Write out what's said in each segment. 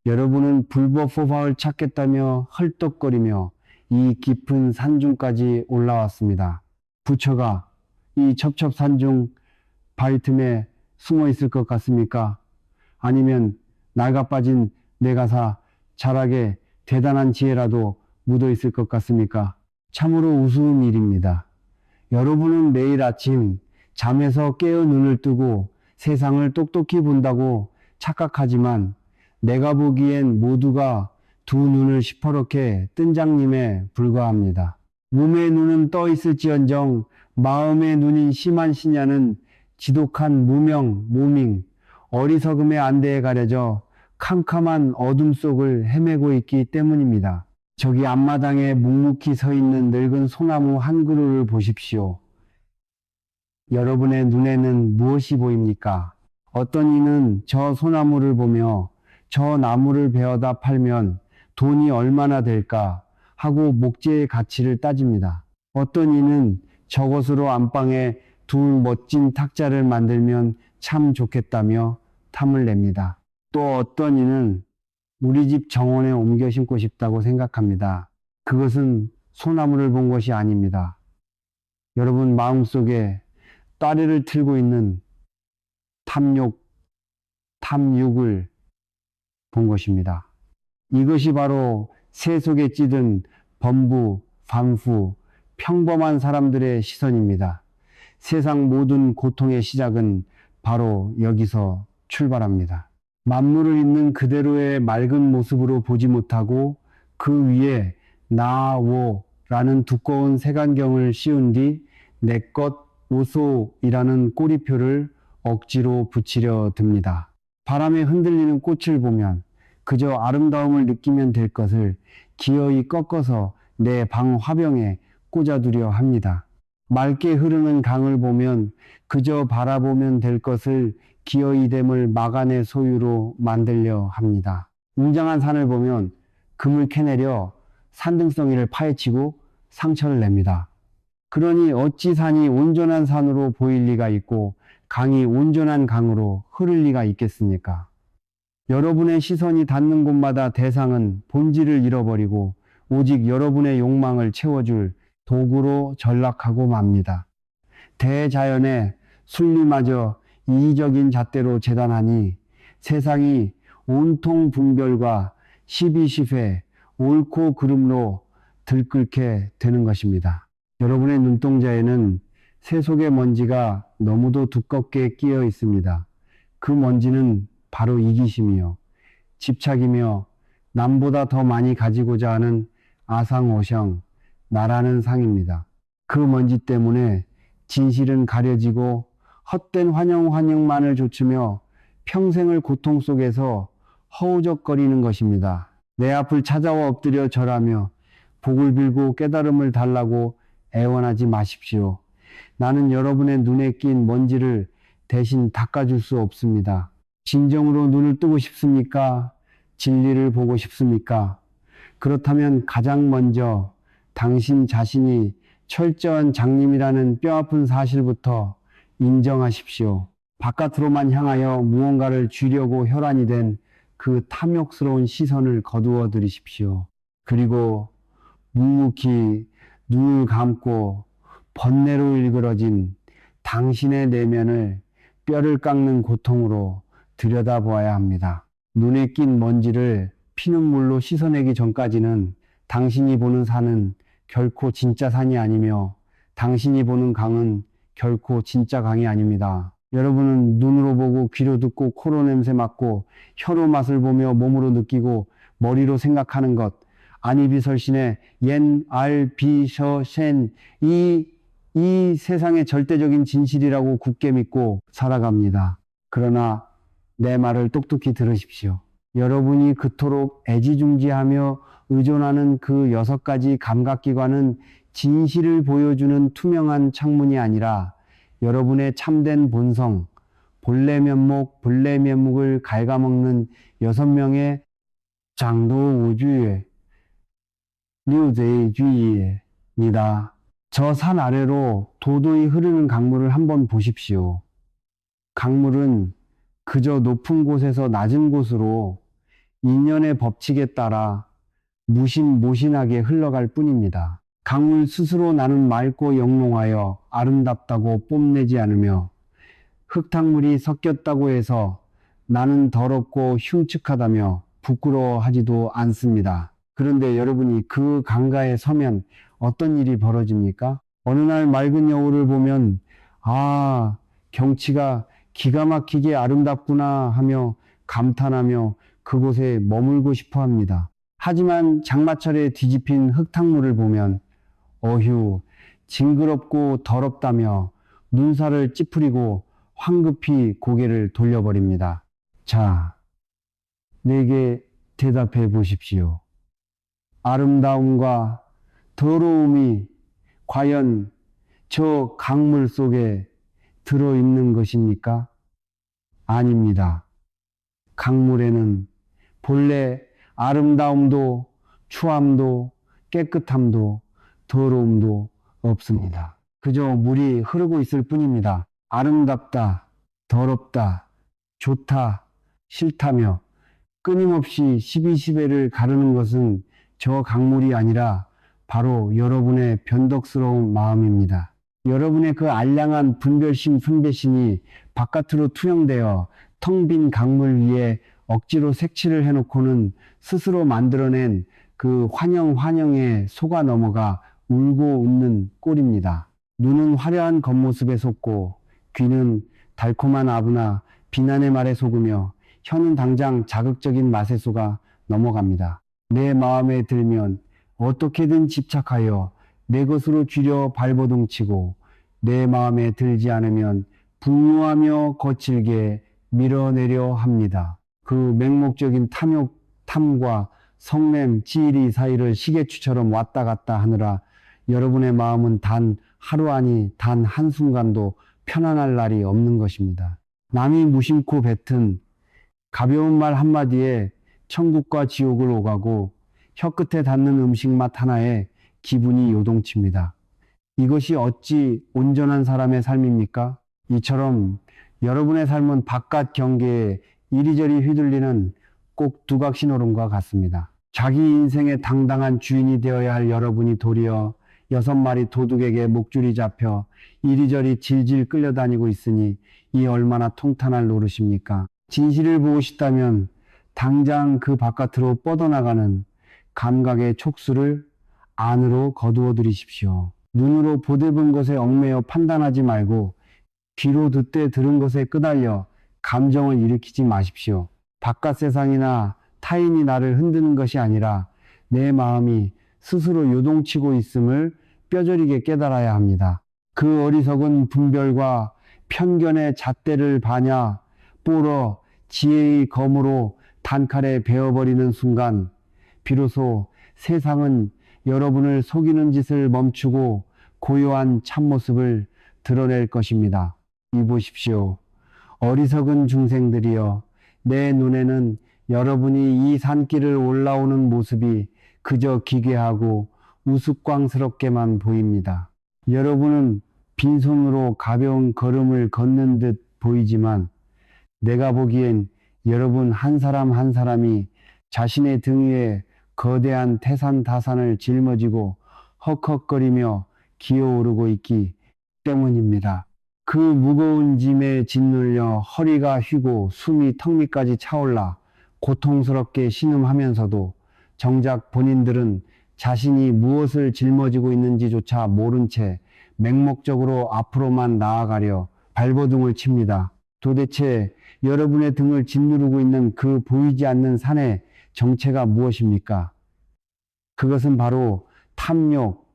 여러분은 불법 포화를 찾겠다며 헐떡거리며 이 깊은 산중까지 올라왔습니다. 부처가 이 첩첩산중 바위 틈에 숨어 있을 것 같습니까? 아니면 낡아 빠진 내가사 자락에 대단한 지혜라도 묻어 있을 것 같습니까? 참으로 우스운 일입니다. 여러분은 매일 아침 잠에서 깨어 눈을 뜨고 세상을 똑똑히 본다고 착각하지만 내가 보기엔 모두가 두 눈을 시퍼렇게 뜬 장님에 불과합니다. 몸의 눈은 떠 있을지언정 마음의 눈인 심한 신야는 지독한 무명, 무밍, 어리석음의 안대에 가려져 캄캄한 어둠 속을 헤매고 있기 때문입니다. 저기 앞마당에 묵묵히 서 있는 늙은 소나무 한 그루를 보십시오. 여러분의 눈에는 무엇이 보입니까? 어떤 이는 저 소나무를 보며 저 나무를 베어다 팔면 돈이 얼마나 될까 하고 목재의 가치를 따집니다. 어떤 이는 저것으로 안방에 둘 멋진 탁자를 만들면 참 좋겠다며 탐을 냅니다. 또 어떤 이는 우리 집 정원에 옮겨 심고 싶다고 생각합니다. 그것은 소나무를 본 것이 아닙니다. 여러분 마음속에 따레를 틀고 있는 탐욕을 본 것입니다. 이것이 바로 새 속에 찌든 범부, 반fu, 평범한 사람들의 시선입니다. 세상 모든 고통의 시작은 바로 여기서 출발합니다. 만물을 있는 그대로의 맑은 모습으로 보지 못하고 그 위에 나워라는 두꺼운 색안경을 씌운 뒤 내것 오소이라는 꼬리표를 억지로 붙이려 듭니다. 바람에 흔들리는 꽃을 보면 그저 아름다움을 느끼면 될 것을 기어이 꺾어서 내 방 화병에 꽂아두려 합니다. 맑게 흐르는 강을 보면 그저 바라보면 될 것을 기어이 댐을 마간의 소유로 만들려 합니다. 웅장한 산을 보면 금을 캐내려 산등성이를 파헤치고 상처를 냅니다. 그러니 어찌 산이 온전한 산으로 보일 리가 있고 강이 온전한 강으로 흐를 리가 있겠습니까? 여러분의 시선이 닿는 곳마다 대상은 본질을 잃어버리고 오직 여러분의 욕망을 채워줄 도구로 전락하고 맙니다. 대자연의 순리마저 이기적인 잣대로 재단하니 세상이 온통 분별과 시비시회, 옳고 그름로 들끓게 되는 것입니다. 여러분의 눈동자에는 새 속의 먼지가 너무도 두껍게 끼어 있습니다. 그 먼지는 바로 이기심이요, 집착이며 남보다 더 많이 가지고자 하는 아상오성, 나라는 상입니다. 그 먼지 때문에 진실은 가려지고 헛된 환영만을 좇으며 평생을 고통 속에서 허우적거리는 것입니다. 내 앞을 찾아와 엎드려 절하며 복을 빌고 깨달음을 달라고 애원하지 마십시오. 나는 여러분의 눈에 낀 먼지를 대신 닦아줄 수 없습니다. 진정으로 눈을 뜨고 싶습니까? 진리를 보고 싶습니까? 그렇다면 가장 먼저 당신 자신이 철저한 장님이라는 뼈아픈 사실부터 인정하십시오. 바깥으로만 향하여 무언가를 쥐려고 혈안이 된 그 탐욕스러운 시선을 거두어 들이십시오. 그리고 묵묵히 눈을 감고 번뇌로 일그러진 당신의 내면을 뼈를 깎는 고통으로 들여다보아야 합니다. 눈에 낀 먼지를 피눈물로 씻어내기 전까지는 당신이 보는 산은 결코 진짜 산이 아니며 당신이 보는 강은 결코 진짜 강이 아닙니다. 여러분은 눈으로 보고 귀로 듣고 코로 냄새 맡고 혀로 맛을 보며 몸으로 느끼고 머리로 생각하는 것, 아니비설신의 옌, 알, 비, 셔, 셴, 이 세상의 절대적인 진실이라고 굳게 믿고 살아갑니다. 그러나 내 말을 똑똑히 들으십시오. 여러분이 그토록 애지중지하며 의존하는 그 6가지 감각기관은 진실을 보여주는 투명한 창문이 아니라 여러분의 참된 본성, 본래 면목, 본래 면목을 갉아먹는 6명의 장도 우주의 류제주의입니다. 저 산 아래로 도도히 흐르는 강물을 한번 보십시오. 강물은 그저 높은 곳에서 낮은 곳으로 인연의 법칙에 따라 무신모신하게 흘러갈 뿐입니다. 강물 스스로 나는 맑고 영롱하여 아름답다고 뽐내지 않으며 흙탕물이 섞였다고 해서 나는 더럽고 흉측하다며 부끄러워하지도 않습니다. 그런데 여러분이 그 강가에 서면 어떤 일이 벌어집니까? 어느 날 맑은 여울을 보면 아, 경치가 기가 막히게 아름답구나 하며 감탄하며 그곳에 머물고 싶어 합니다. 하지만 장마철에 뒤집힌 흙탕물을 보면 어휴, 징그럽고 더럽다며 눈살을 찌푸리고 황급히 고개를 돌려버립니다. 자, 내게 대답해 보십시오. 아름다움과 더러움이 과연 저 강물 속에 들어있는 것입니까? 아닙니다. 강물에는 본래 아름다움도 추함도 깨끗함도 더러움도 없습니다. 그저 물이 흐르고 있을 뿐입니다. 아름답다, 더럽다, 좋다, 싫다며 끊임없이 12시배를 가르는 것은 저 강물이 아니라 바로 여러분의 변덕스러운 마음입니다. 여러분의 그 알량한 분별심, 분배심이 바깥으로 투영되어 텅 빈 강물 위에 억지로 색칠을 해놓고는 스스로 만들어낸 그 환영에 속아 넘어가 울고 웃는 꼴입니다. 눈은 화려한 겉모습에 속고 귀는 달콤한 아부나 비난의 말에 속으며 혀는 당장 자극적인 맛에 속아 넘어갑니다. 내 마음에 들면 어떻게든 집착하여 내 것으로 쥐려 발버둥치고 내 마음에 들지 않으면 분노하며 거칠게 밀어내려 합니다. 그 맹목적인 탐욕, 탐과 성냄, 지일이 사이를 시계추처럼 왔다 갔다 하느라 여러분의 마음은 단 하루 아니 단 한순간도 편안할 날이 없는 것입니다. 남이 무심코 뱉은 가벼운 말 한마디에 천국과 지옥을 오가고 혀끝에 닿는 음식 맛 하나에 기분이 요동칩니다. 이것이 어찌 온전한 사람의 삶입니까? 이처럼 여러분의 삶은 바깥 경계에 이리저리 휘둘리는 꼭 두각 신호름과 같습니다. 자기 인생의 당당한 주인이 되어야 할 여러분이 도리어 6마리 도둑에게 목줄이 잡혀 이리저리 질질 끌려다니고 있으니 이 얼마나 통탄할 노릇입니까? 진실을 보고 싶다면 당장 그 바깥으로 뻗어나가는 감각의 촉수를 안으로 거두어 들이십시오. 눈으로 보대본 것에 얽매여 판단하지 말고 귀로 듣되 들은 것에 끄달려 감정을 일으키지 마십시오. 바깥 세상이나 타인이 나를 흔드는 것이 아니라 내 마음이 스스로 요동치고 있음을 뼈저리게 깨달아야 합니다. 그 어리석은 분별과 편견의 잣대를 바냐 뽀러 지혜의 검으로 단칼에 베어버리는 순간 비로소 세상은 여러분을 속이는 짓을 멈추고 고요한 참모습을 드러낼 것입니다. 이보십시오. 어리석은 중생들이여, 내 눈에는 여러분이 이 산길을 올라오는 모습이 그저 기괴하고 우스꽝스럽게만 보입니다. 여러분은 빈손으로 가벼운 걸음을 걷는 듯 보이지만 내가 보기엔 여러분 한 사람 한 사람이 자신의 등 위에 거대한 태산다산을 짊어지고 헉헉거리며 기어오르고 있기 때문입니다. 그 무거운 짐에 짓눌려 허리가 휘고 숨이 턱 밑까지 차올라 고통스럽게 신음하면서도 정작 본인들은 자신이 무엇을 짊어지고 있는지조차 모른 채 맹목적으로 앞으로만 나아가려 발버둥을 칩니다. 도대체 여러분의 등을 짓누르고 있는 그 보이지 않는 산의 정체가 무엇입니까? 그것은 바로 탐욕,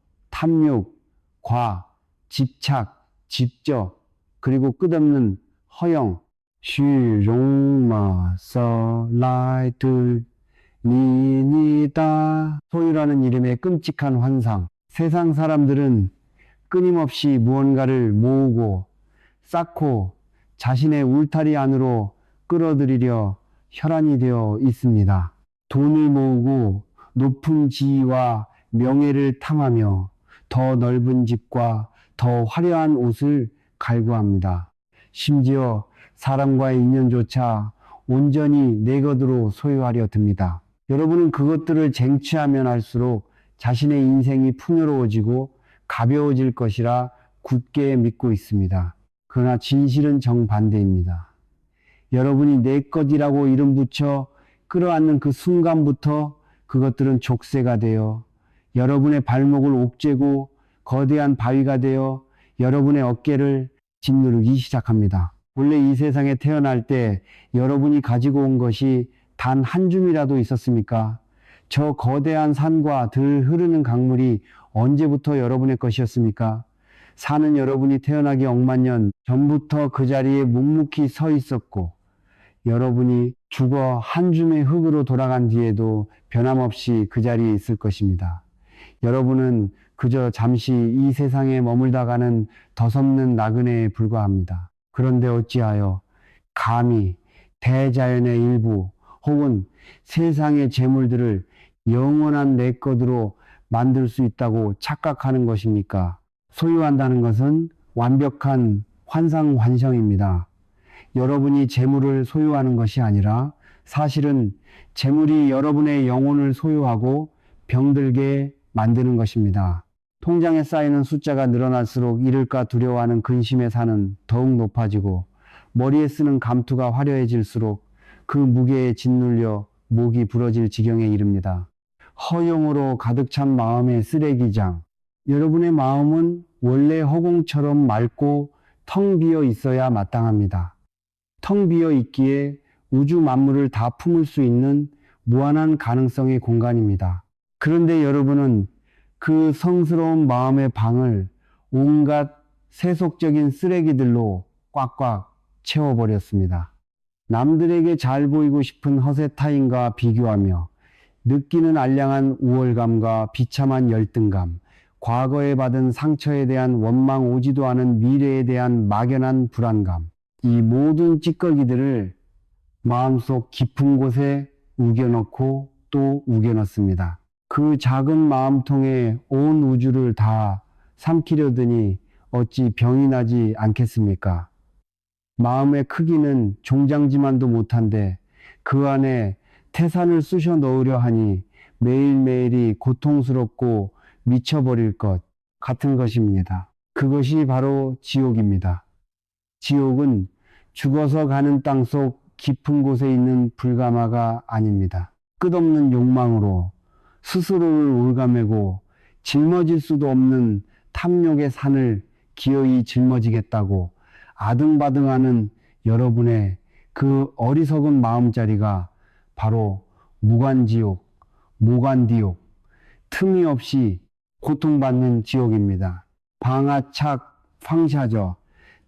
집착, 집적, 그리고 끝없는 허영, 虚荣嘛서来들 니니다 소유라는 이름의 끔찍한 환상. 세상 사람들은 끊임없이 무언가를 모으고 쌓고 자신의 울타리 안으로 끌어들이려 혈안이 되어 있습니다. 돈을 모으고 높은 지위와 명예를 탐하며 더 넓은 집과 더 화려한 옷을 갈구합니다. 심지어 사람과의 인연조차 온전히 내 것으로 소유하려 듭니다. 여러분은 그것들을 쟁취하면 할수록 자신의 인생이 풍요로워지고 가벼워질 것이라 굳게 믿고 있습니다. 그러나 진실은 정반대입니다. 여러분이 내 것이라고 이름 붙여 끌어안는 그 순간부터 그것들은 족쇄가 되어 여러분의 발목을 옥죄고 거대한 바위가 되어 여러분의 어깨를 짓누르기 시작합니다. 원래 이 세상에 태어날 때 여러분이 가지고 온 것이 단 한 줌이라도 있었습니까? 저 거대한 산과 들 흐르는 강물이 언제부터 여러분의 것이었습니까? 사는 여러분이 태어나기 억만 년 전부터 그 자리에 묵묵히 서 있었고 여러분이 죽어 한 줌의 흙으로 돌아간 뒤에도 변함없이 그 자리에 있을 것입니다. 여러분은 그저 잠시 이 세상에 머물다가는 덧없는 나그네에 불과합니다. 그런데 어찌하여 감히 대자연의 일부 혹은 세상의 재물들을 영원한 내 것으로 만들 수 있다고 착각하는 것입니까? 소유한다는 것은 완벽한 환상환상입니다. 여러분이 재물을 소유하는 것이 아니라 사실은 재물이 여러분의 영혼을 소유하고 병들게 만드는 것입니다. 통장에 쌓이는 숫자가 늘어날수록 잃을까 두려워하는 근심의 산은 더욱 높아지고 머리에 쓰는 감투가 화려해질수록 그 무게에 짓눌려 목이 부러질 지경에 이릅니다. 허용으로 가득 찬 마음의 쓰레기장. 여러분의 마음은 원래 허공처럼 맑고 텅 비어 있어야 마땅합니다. 텅 비어 있기에 우주 만물을 다 품을 수 있는 무한한 가능성의 공간입니다. 그런데 여러분은 그 성스러운 마음의 방을 온갖 세속적인 쓰레기들로 꽉꽉 채워버렸습니다. 남들에게 잘 보이고 싶은 허세 타인과 비교하며 느끼는 알량한 우월감과 비참한 열등감, 과거에 받은 상처에 대한 원망 오지도 않은 미래에 대한 막연한 불안감, 이 모든 찌꺼기들을 마음속 깊은 곳에 우겨넣고 또 우겨넣습니다. 그 작은 마음통에 온 우주를 다 삼키려더니 어찌 병이 나지 않겠습니까? 마음의 크기는 종장지만도 못한데 그 안에 태산을 쑤셔 넣으려 하니 매일매일이 고통스럽고 미쳐버릴 것 같은 것입니다. 그것이 바로 지옥입니다. 지옥은 죽어서 가는 땅속 깊은 곳에 있는 불가마가 아닙니다. 끝없는 욕망으로 스스로를 올가매고 짊어질 수도 없는 탐욕의 산을 기어이 짊어지겠다고 아등바등하는 여러분의 그 어리석은 마음자리가 바로 무간지옥, 모간디옥, 틈이 없이 고통받는 지옥입니다. 방아착 황샤저,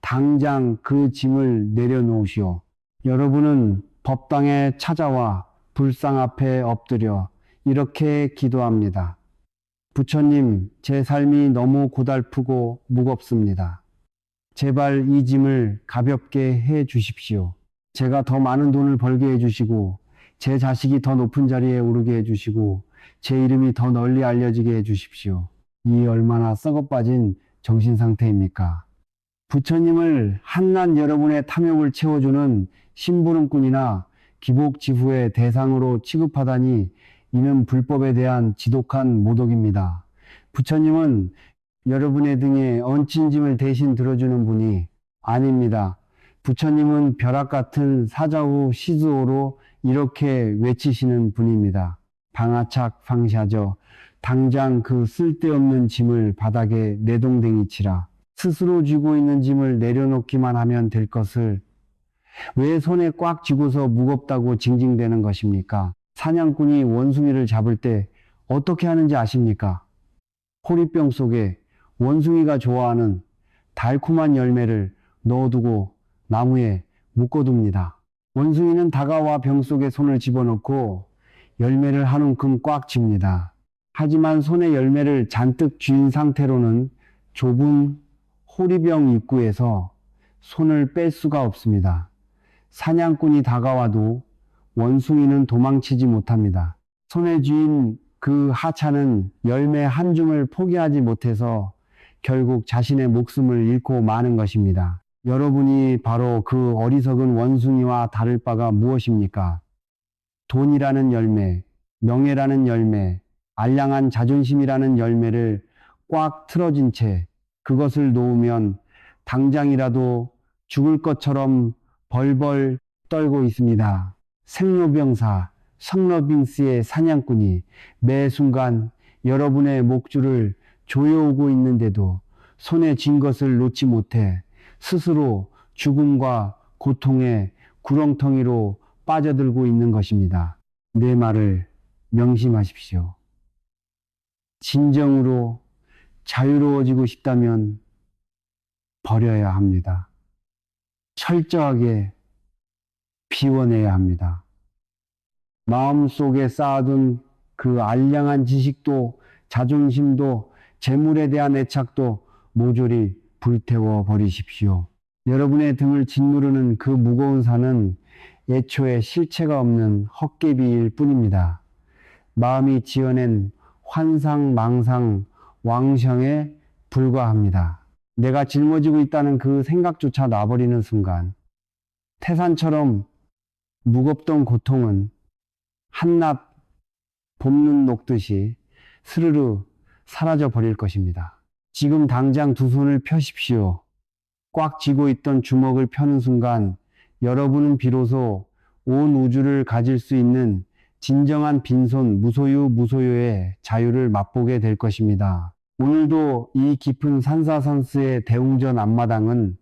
당장 그 짐을 내려놓으시오. 여러분은 법당에 찾아와 불상 앞에 엎드려 이렇게 기도합니다. 부처님, 제 삶이 너무 고달프고 무겁습니다. 제발 이 짐을 가볍게 해 주십시오. 제가 더 많은 돈을 벌게 해 주시고 제 자식이 더 높은 자리에 오르게 해 주시고 제 이름이 더 널리 알려지게 해 주십시오. 이 얼마나 썩어빠진 정신 상태입니까? 부처님을 한낱 여러분의 탐욕을 채워주는 심부름꾼이나 기복지후의 대상으로 취급하다니 이는 불법에 대한 지독한 모독입니다. 부처님은 여러분의 등에 얹힌 짐을 대신 들어주는 분이 아닙니다. 부처님은 벼락 같은 사자후 시즈오로 이렇게 외치시는 분입니다. 방아착 방샤저, 당장 그 쓸데없는 짐을 바닥에 내동댕이 치라. 스스로 쥐고 있는 짐을 내려놓기만 하면 될 것을 왜 손에 꽉 쥐고서 무겁다고 징징대는 것입니까? 사냥꾼이 원숭이를 잡을 때 어떻게 하는지 아십니까? 호리병 속에 원숭이가 좋아하는 달콤한 열매를 넣어두고 나무에 묶어둡니다. 원숭이는 다가와 병 속에 손을 집어넣고 열매를 한 움큼 꽉 쥡니다. 하지만 손에 열매를 잔뜩 쥔 상태로는 좁은 호리병 입구에서 손을 뺄 수가 없습니다. 사냥꾼이 다가와도 원숭이는 도망치지 못합니다. 손에 쥔 그 하찮은 열매 한 줌을 포기하지 못해서 결국 자신의 목숨을 잃고 마는 것입니다. 여러분이 바로 그 어리석은 원숭이와 다를 바가 무엇입니까? 돈이라는 열매, 명예라는 열매, 알량한 자존심이라는 열매를 꽉 틀어진 채 그것을 놓으면 당장이라도 죽을 것처럼 벌벌 떨고 있습니다. 생로병사, 성러빙스의 사냥꾼이 매 순간 여러분의 목줄을 조여오고 있는데도 손에 쥔 것을 놓지 못해 스스로 죽음과 고통의 구렁텅이로 빠져들고 있는 것입니다. 내 말을 명심하십시오. 진정으로 자유로워지고 싶다면 버려야 합니다. 철저하게 비워내야 합니다. 마음속에 쌓아둔 그 알량한 지식도 자존심도 재물에 대한 애착도 모조리 불태워 버리십시오. 여러분의 등을 짓누르는 그 무거운 산은 애초에 실체가 없는 헛개비일 뿐입니다. 마음이 지어낸 환상, 망상, 왕성에 불과합니다. 내가 짊어지고 있다는 그 생각조차 놔버리는 순간 태산처럼 무겁던 고통은 한낱 봄눈 녹듯이 스르르 사라져 버릴 것입니다. 지금 당장 두 손을 펴십시오. 꽉 쥐고 있던 주먹을 펴는 순간 여러분은 비로소 온 우주를 가질 수 있는 진정한 빈손 무소유의 자유를 맛보게 될 것입니다. 오늘도 이 깊은 산사선스의 대웅전 앞마당은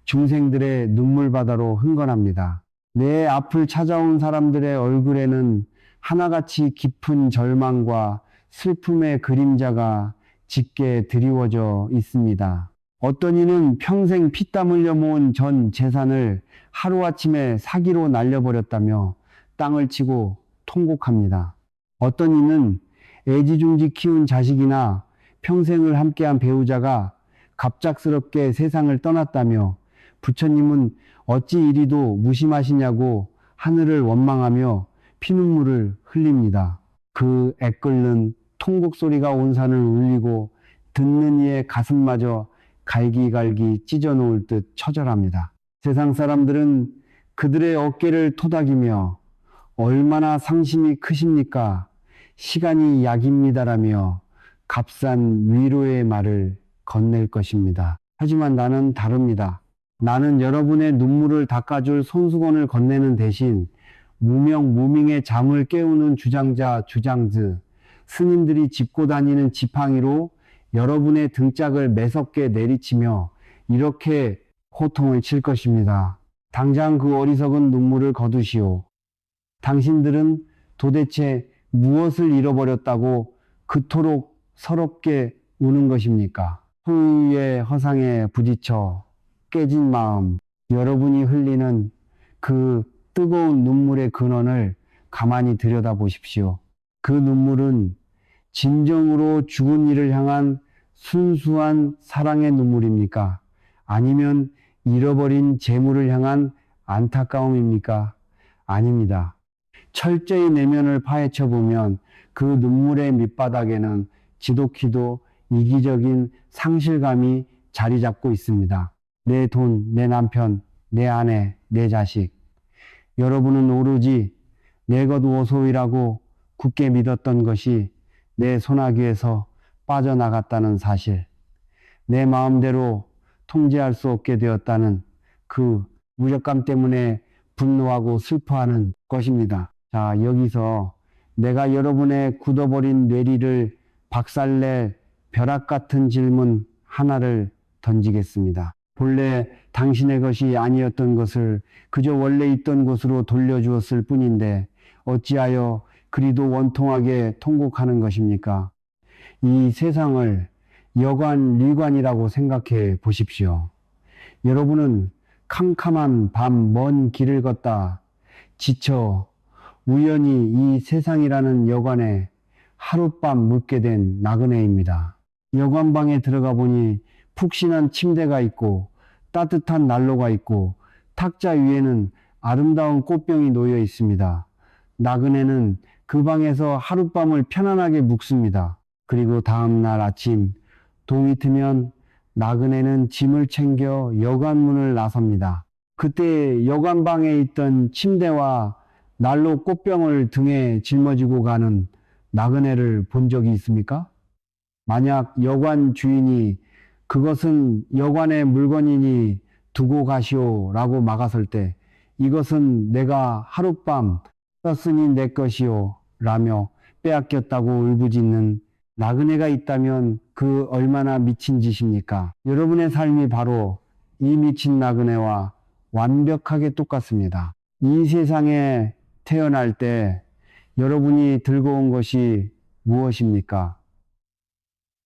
중생들의 눈물바다로 흥건합니다. 내 앞을 찾아온 사람들의 얼굴에는 하나같이 깊은 절망과 슬픔의 그림자가 짙게 드리워져 있습니다. 어떤 이는 평생 피땀 흘려 모은 전 재산을 하루아침에 사기로 날려버렸다며 땅을 치고 통곡합니다. 어떤 이는 애지중지 키운 자식이나 평생을 함께한 배우자가 갑작스럽게 세상을 떠났다며 부처님은 어찌 이리도 무심하시냐고 하늘을 원망하며 피눈물을 흘립니다. 그 애끓는 통곡 소리가 온 산을 울리고 듣는 이의 가슴마저 갈기갈기 찢어놓을 듯 처절합니다. 세상 사람들은 그들의 어깨를 토닥이며 얼마나 상심이 크십니까? 시간이 약입니다라며 값싼 위로의 말을 건넬 것입니다. 하지만 나는 다릅니다. 나는 여러분의 눈물을 닦아줄 손수건을 건네는 대신 무명무명의 잠을 깨우는 주장자 주장즈, 스님들이 짚고 다니는 지팡이로 여러분의 등짝을 매섭게 내리치며 이렇게 호통을 칠 것입니다. 당장 그 어리석은 눈물을 거두시오. 당신들은 도대체 무엇을 잃어버렸다고 그토록 서럽게 우는 것입니까? 소유의 허상에 부딪혀 깨진 마음, 여러분이 흘리는 그 뜨거운 눈물의 근원을 가만히 들여다보십시오. 그 눈물은 진정으로 죽은 이를 향한 순수한 사랑의 눈물입니까? 아니면 잃어버린 재물을 향한 안타까움입니까? 아닙니다. 철저히 내면을 파헤쳐 보면 그 눈물의 밑바닥에는 지독히도 이기적인 상실감이 자리 잡고 있습니다. 내 돈, 내 남편, 내 아내, 내 자식. 여러분은 오로지 내 것 오소이라고 굳게 믿었던 것이 내 손아귀에서 빠져나갔다는 사실, 내 마음대로 통제할 수 없게 되었다는 그 무력감 때문에 분노하고 슬퍼하는 것입니다. 자, 여기서 내가 여러분의 굳어버린 뇌리를 박살낼 벼락 같은 질문 하나를 던지겠습니다. 본래 당신의 것이 아니었던 것을 그저 원래 있던 곳으로 돌려주었을 뿐인데 어찌하여 그리도 원통하게 통곡하는 것입니까? 이 세상을 여관, 리관이라고 생각해 보십시오. 여러분은 캄캄한 밤 먼 길을 걷다 지쳐 우연히 이 세상이라는 여관에 하룻밤 묵게 된 나그네입니다. 여관방에 들어가 보니 푹신한 침대가 있고 따뜻한 난로가 있고 탁자 위에는 아름다운 꽃병이 놓여 있습니다. 나그네는 그 방에서 하룻밤을 편안하게 묵습니다. 그리고 다음 날 아침 동이 트면 나그네는 짐을 챙겨 여관문을 나섭니다. 그때 여관방에 있던 침대와 난로 꽃병을 등에 짊어지고 가는 나그네를 본 적이 있습니까? 만약 여관 주인이 그것은 여관의 물건이니 두고 가시오 라고 막았을 때 이것은 내가 하룻밤 썼으니 내 것이오 라며 빼앗겼다고 울부짖는 나그네가 있다면 그 얼마나 미친 짓입니까? 여러분의 삶이 바로 이 미친 나그네와 완벽하게 똑같습니다. 이 세상에 태어날 때 여러분이 들고 온 것이 무엇입니까?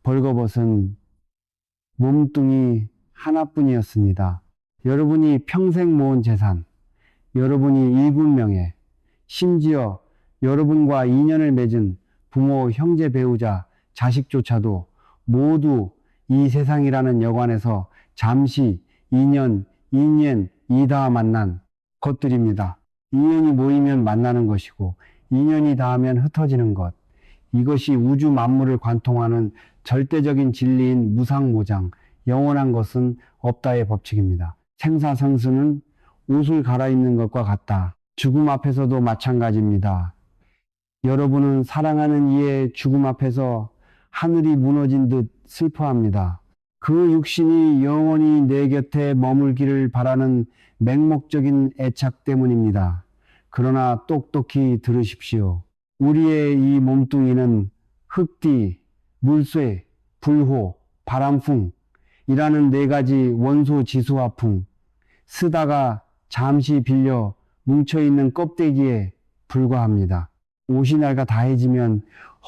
벌거벗은 몸뚱이 하나뿐이었습니다. 여러분이 평생 모은 재산, 여러분이 일군 명예, 심지어 여러분과 인연을 맺은 부모, 형제, 배우자, 자식조차도 모두 이 세상이라는 여관에서 잠시 인연, 인연이다 만난 것들입니다. 인연이 모이면 만나는 것이고 인연이 닿으면 흩어지는 것. 이것이 우주 만물을 관통하는 절대적인 진리인 무상무장, 영원한 것은 없다의 법칙입니다. 생사성수는 옷을 갈아입는 것과 같다. 죽음 앞에서도 마찬가지입니다. 여러분은 사랑하는 이의 죽음 앞에서 하늘이 무너진 듯 슬퍼합니다. 그 육신이 영원히 내 곁에 머물기를 바라는 맹목적인 애착 때문입니다. 그러나 똑똑히 들으십시오. 우리의 이 몸뚱이는 흙띠, 물쇠, 불호, 바람풍이라는 네 가지 원소 지수화풍, 쓰다가 잠시 빌려 뭉쳐있는 껍데기에 불과합니다. 옷이 낡아 다해지면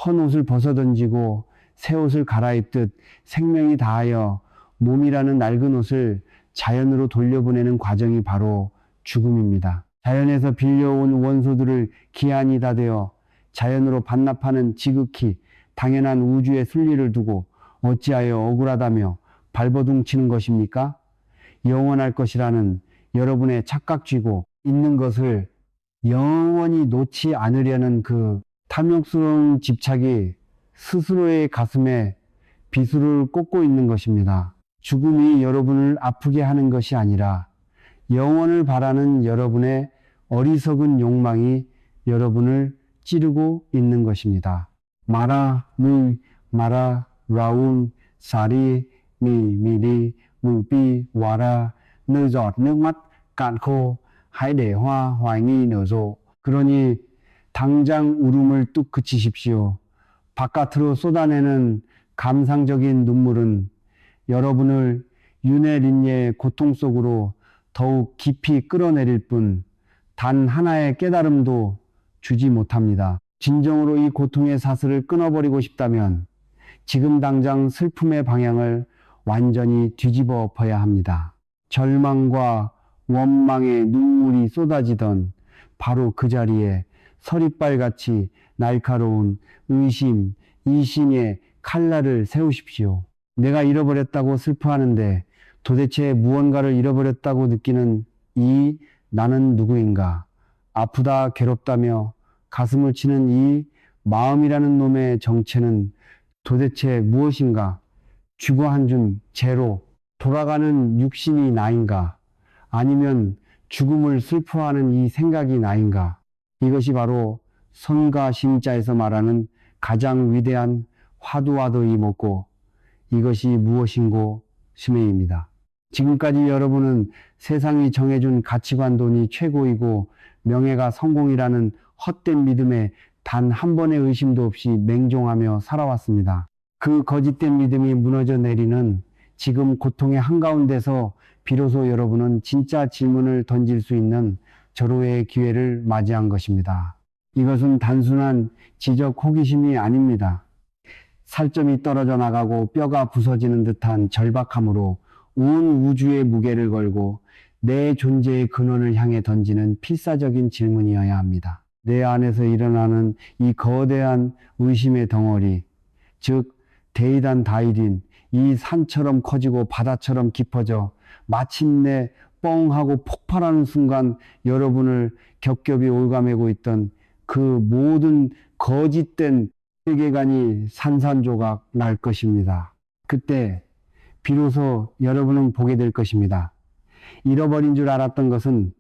헌 옷을 벗어던지고 새 옷을 갈아입듯 생명이 다하여 몸이라는 낡은 옷을 자연으로 돌려보내는 과정이 바로 죽음입니다. 자연에서 빌려온 원소들을 기한이 다 되어 자연으로 반납하는 지극히 당연한 우주의 순리를 두고 어찌하여 억울하다며 발버둥치는 것입니까? 영원할 것이라는 여러분의 착각 쥐고 있는 것을 영원히 놓지 않으려는 그 탐욕스러운 집착이 스스로의 가슴에 비수를 꽂고 있는 것입니다. 죽음이 여러분을 아프게 하는 것이 아니라 영원을 바라는 여러분의 어리석은 욕망이 여러분을 찌르고 있는 것입니다. 마라, 무, 마라, 라운, 사리, 미리, 무비, 와라, nơi giọt nước mắt cạn khô, hãy để hoa hoài nghi nở rộ. 그러니 당장 울음을 뚝 그치십시오. 바깥으로 쏟아내는 감상적인 눈물은 여러분을 윤회린예의 고통 속으로 더욱 깊이 끌어내릴 뿐 단 하나의 깨달음도 주지 못합니다. 진정으로 이 고통의 사슬을 끊어버리고 싶다면 지금 당장 슬픔의 방향을 완전히 뒤집어 엎어야 합니다. 절망과 원망의 눈물이 쏟아지던 바로 그 자리에 서리빨같이 날카로운 의심, 이심의 칼날을 세우십시오. 내가 잃어버렸다고 슬퍼하는데 도대체 무언가를 잃어버렸다고 느끼는 이 나는 누구인가? 아프다 괴롭다며 가슴을 치는 이 마음이라는 놈의 정체는 도대체 무엇인가? 죽어 한 줌 제로 돌아가는 육신이 나인가? 아니면 죽음을 슬퍼하는 이 생각이 나인가? 이것이 바로 선과 심자에서 말하는 가장 위대한 화두와도 이먹고 이것이 무엇인고 스메입니다. 지금까지 여러분은 세상이 정해준 가치관돈이 최고이고 명예가 성공이라는 헛된 믿음에 단 한 번의 의심도 없이 맹종하며 살아왔습니다. 그 거짓된 믿음이 무너져 내리는 지금 고통의 한가운데서 비로소 여러분은 진짜 질문을 던질 수 있는 절호의 기회를 맞이한 것입니다. 이것은 단순한 지적 호기심이 아닙니다. 살점이 떨어져 나가고 뼈가 부서지는 듯한 절박함으로 온 우주의 무게를 걸고 내 존재의 근원을 향해 던지는 필사적인 질문이어야 합니다. 내 안에서 일어나는 이 거대한 의심의 덩어리, 즉 대이단 다이린, 이 산처럼 커지고 바다처럼 깊어져 마침내 뻥 하고 폭발하는 순간 여러분을 겹겹이 올가매고 있던 그 모든 거짓된 세계관이 산산조각 날 것입니다. 그때 비로소 여러분은 보게 될 것입니다. 잃어버린 줄 알았던 것은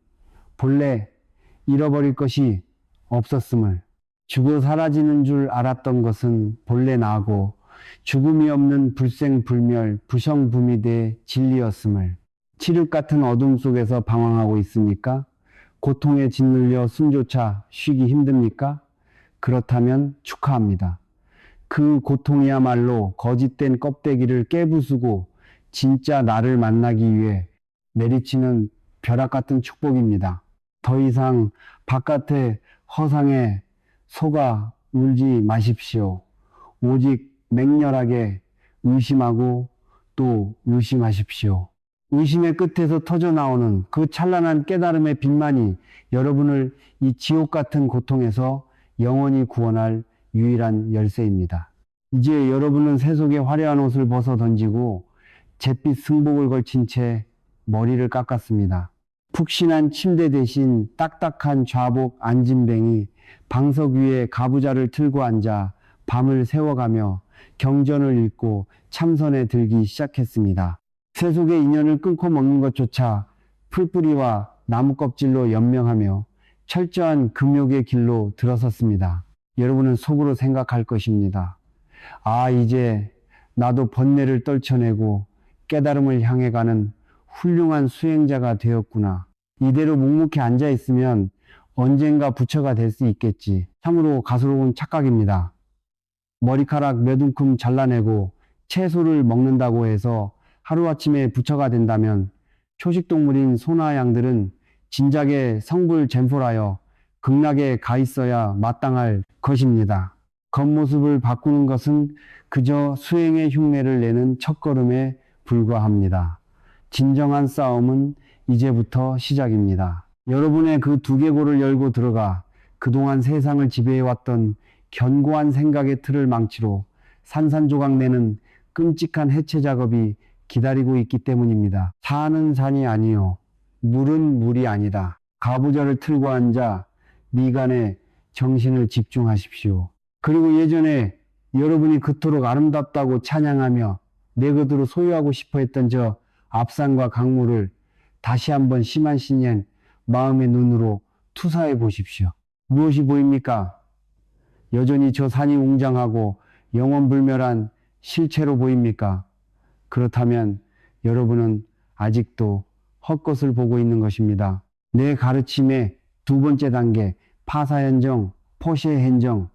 본래 잃어버릴 것이 없었음을, 죽어 사라지는 줄 알았던 것은 본래 나고 죽음이 없는 불생불멸 부성부미대 진리였음을, 칠흑 같은 어둠 속에서 방황하고 있습니까? 고통에 짓눌려 숨조차 쉬기 힘듭니까? 그렇다면 축하합니다. 그 고통이야말로 거짓된 껍데기를 깨부수고 진짜 나를 만나기 위해 내리치는 벼락 같은 축복입니다. 더 이상 바깥의 허상에 속아 울지 마십시오. 오직 맹렬하게 의심하고 또 의심하십시오. 의심의 끝에서 터져나오는 그 찬란한 깨달음의 빛만이 여러분을 이 지옥 같은 고통에서 영원히 구원할 유일한 열쇠입니다. 이제 여러분은 세속의 화려한 옷을 벗어 던지고 잿빛 승복을 걸친 채 머리를 깎았습니다. 푹신한 침대 대신 딱딱한 좌복 안진뱅이 방석 위에 가부좌를 틀고 앉아 밤을 새워가며 경전을 읽고 참선에 들기 시작했습니다. 세속의 인연을 끊고 먹는 것조차 풀뿌리와 나무 껍질로 연명하며 철저한 금욕의 길로 들어섰습니다. 여러분은 속으로 생각할 것입니다. 아, 이제 나도 번뇌를 떨쳐내고 깨달음을 향해 가는 훌륭한 수행자가 되었구나. 이대로 묵묵히 앉아있으면 언젠가 부처가 될 수 있겠지. 참으로 가소로운 착각입니다. 머리카락 몇 움큼 잘라내고 채소를 먹는다고 해서 하루아침에 부처가 된다면 초식동물인 소나 양들은 진작에 성불잼포하여 극락에 가 있어야 마땅할 것입니다. 겉모습을 바꾸는 것은 그저 수행의 흉내를 내는 첫걸음에 불과합니다. 진정한 싸움은 이제부터 시작입니다. 여러분의 그 두개골을 열고 들어가 그동안 세상을 지배해왔던 견고한 생각의 틀을 망치로 산산조각 내는 끔찍한 해체 작업이 기다리고 있기 때문입니다. 산은 산이 아니요 물은 물이 아니다. 가부좌를 틀고 앉아 미간에 정신을 집중하십시오. 그리고 예전에 여러분이 그토록 아름답다고 찬양하며 내 것으로 소유하고 싶어 했던 저 앞산과 강물을 다시 한번 심한 신의 마음의 눈으로 투사해 보십시오. 무엇이 보입니까? 여전히 저 산이 웅장하고 영원불멸한 실체로 보입니까? 그렇다면 여러분은 아직도 헛것을 보고 있는 것입니다. 내 가르침의 두 번째 단계, 파사현정, 포시현정,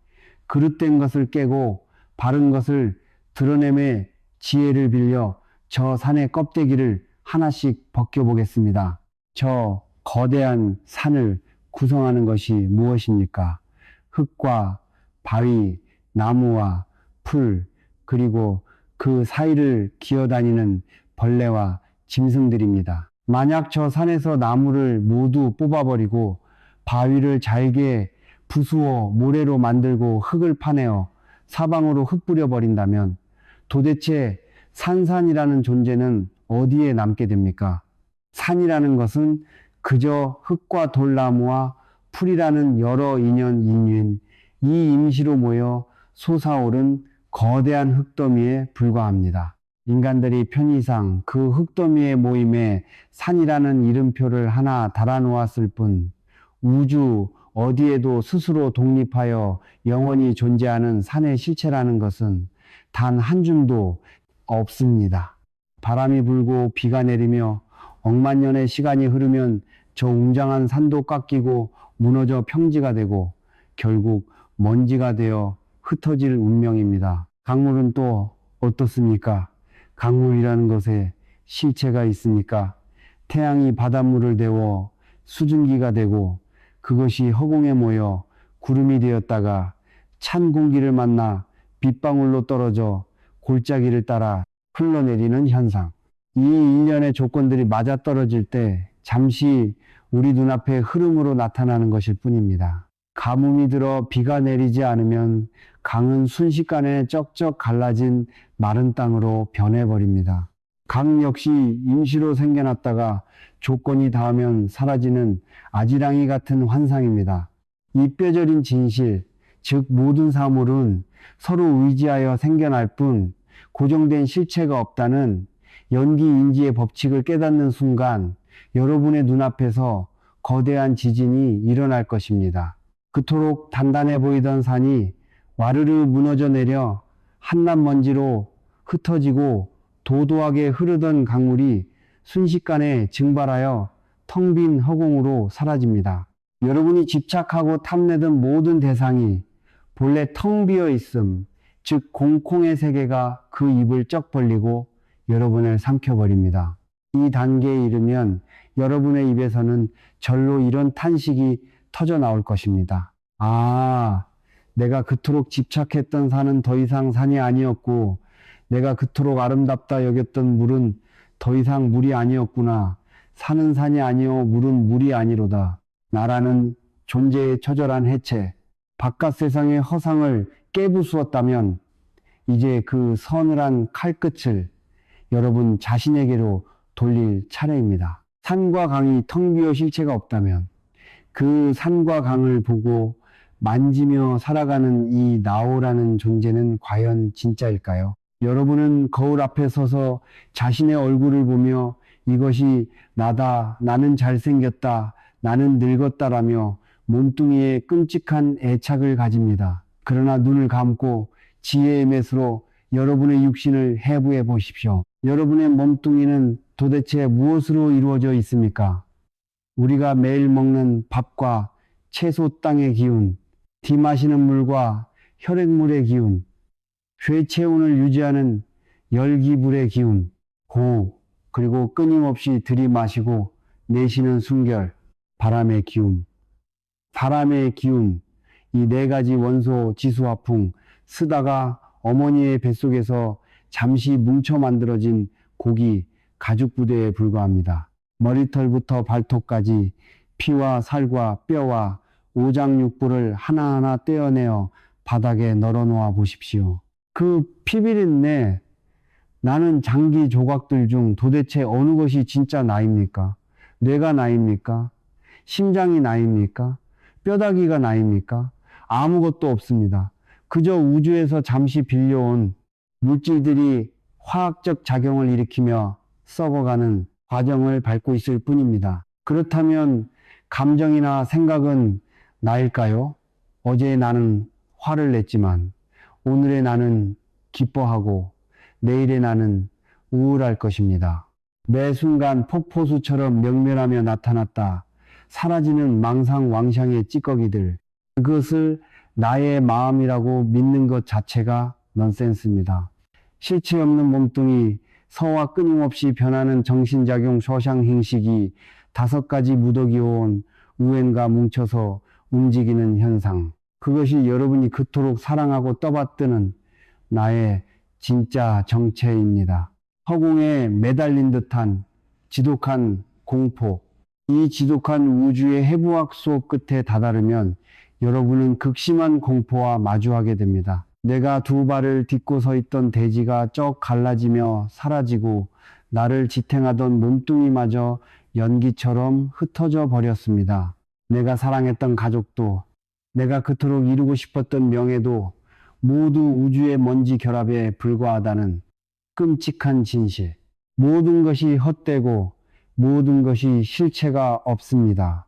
그릇된 것을 깨고 바른 것을 드러냄의 지혜를 빌려 저 산의 껍데기를 하나씩 벗겨보겠습니다. 저 거대한 산을 구성하는 것이 무엇입니까? 흙과 바위, 나무와 풀, 그리고 그 사이를 기어다니는 벌레와 짐승들입니다. 만약 저 산에서 나무를 모두 뽑아버리고 바위를 잘게 부수어 모래로 만들고 흙을 파내어 사방으로 흩뿌려 버린다면 도대체 산산이라는 존재는 어디에 남게 됩니까? 산이라는 것은 그저 흙과 돌나무와 풀이라는 여러 인연 인유인 이 임시로 모여 솟아오른 거대한 흙더미에 불과합니다. 인간들이 편의상 그 흙더미의 모임에 산이라는 이름표를 하나 달아놓았을 뿐 우주 어디에도 스스로 독립하여 영원히 존재하는 산의 실체라는 것은 단 한 줌도 없습니다. 바람이 불고 비가 내리며 억만 년의 시간이 흐르면 저 웅장한 산도 깎이고 무너져 평지가 되고 결국 먼지가 되어 흩어질 운명입니다. 강물은 또 어떻습니까? 강물이라는 것에 실체가 있습니까? 태양이 바닷물을 데워 수증기가 되고 그것이 허공에 모여 구름이 되었다가 찬 공기를 만나 빗방울로 떨어져 골짜기를 따라 흘러내리는 현상. 이 일련의 조건들이 맞아떨어질 때 잠시 우리 눈앞에 흐름으로 나타나는 것일 뿐입니다. 가뭄이 들어 비가 내리지 않으면 강은 순식간에 쩍쩍 갈라진 마른 땅으로 변해버립니다. 강 역시 임시로 생겨났다가 조건이 닿으면 사라지는 아지랑이 같은 환상입니다. 이 뼈저린 진실, 즉 모든 사물은 서로 의지하여 생겨날 뿐 고정된 실체가 없다는 연기인지의 법칙을 깨닫는 순간 여러분의 눈앞에서 거대한 지진이 일어날 것입니다. 그토록 단단해 보이던 산이 와르르 무너져 내려 한낱 먼지로 흩어지고 도도하게 흐르던 강물이 순식간에 증발하여 텅 빈 허공으로 사라집니다. 여러분이 집착하고 탐내던 모든 대상이 본래 텅 비어 있음, 즉 공콩의 세계가 그 입을 쩍 벌리고 여러분을 삼켜버립니다. 이 단계에 이르면 여러분의 입에서는 절로 이런 탄식이 터져 나올 것입니다. 아, 내가 그토록 집착했던 산은 더 이상 산이 아니었고, 내가 그토록 아름답다 여겼던 물은 더 이상 물이 아니었구나. 산은 산이 아니오 물은 물이 아니로다. 나라는 존재의 처절한 해체, 바깥 세상의 허상을 깨부수었다면 이제 그 서늘한 칼끝을 여러분 자신에게로 돌릴 차례입니다. 산과 강이 텅 비어 실체가 없다면 그 산과 강을 보고 만지며 살아가는 이 나오라는 존재는 과연 진짜일까요? 여러분은 거울 앞에 서서 자신의 얼굴을 보며 이것이 나다, 나는 잘생겼다, 나는 늙었다라며 몸뚱이에 끔찍한 애착을 가집니다. 그러나 눈을 감고 지혜의 맷으로 여러분의 육신을 해부해 보십시오. 여러분의 몸뚱이는 도대체 무엇으로 이루어져 있습니까? 우리가 매일 먹는 밥과 채소 땅의 기운, 디마시는 물과 혈액물의 기운, 쇠체온을 유지하는 열기불의 기운, 호흡, 그리고 끊임없이 들이마시고 내쉬는 숨결, 바람의 기운. 바람의 기운, 이 네 가지 원소 지수화풍, 쓰다가 어머니의 뱃속에서 잠시 뭉쳐 만들어진 고기, 가죽 부대에 불과합니다. 머리털부터 발톱까지 피와 살과 뼈와 오장육부를 하나하나 떼어내어 바닥에 널어놓아 보십시오. 그 피비린내, 나는 장기 조각들 중 도대체 어느 것이 진짜 나입니까? 뇌가 나입니까? 심장이 나입니까? 뼈다귀가 나입니까? 아무것도 없습니다. 그저 우주에서 잠시 빌려온 물질들이 화학적 작용을 일으키며 썩어가는 과정을 밟고 있을 뿐입니다. 그렇다면 감정이나 생각은 나일까요? 어제 나는 화를 냈지만 오늘의 나는 기뻐하고 내일의 나는 우울할 것입니다. 매 순간 폭포수처럼 명멸하며 나타났다 사라지는 망상왕샹의 찌꺼기들, 그것을 나의 마음이라고 믿는 것 자체가 넌센스입니다. 실체 없는 몸뚱이, 서와 끊임없이 변하는 정신작용 소상 형식이 5가지 무더기 온 우엔과 뭉쳐서 움직이는 현상, 그것이 여러분이 그토록 사랑하고 떠받드는 나의 진짜 정체입니다. 허공에 매달린 듯한 지독한 공포, 이 지독한 우주의 해부학 수업 끝에 다다르면 여러분은 극심한 공포와 마주하게 됩니다. 내가 2발을 딛고 서 있던 대지가 쩍 갈라지며 사라지고 나를 지탱하던 몸뚱이마저 연기처럼 흩어져 버렸습니다. 내가 사랑했던 가족도, 내가 그토록 이루고 싶었던 명예도 모두 우주의 먼지 결합에 불과하다는 끔찍한 진실. 모든 것이 헛되고 모든 것이 실체가 없습니다.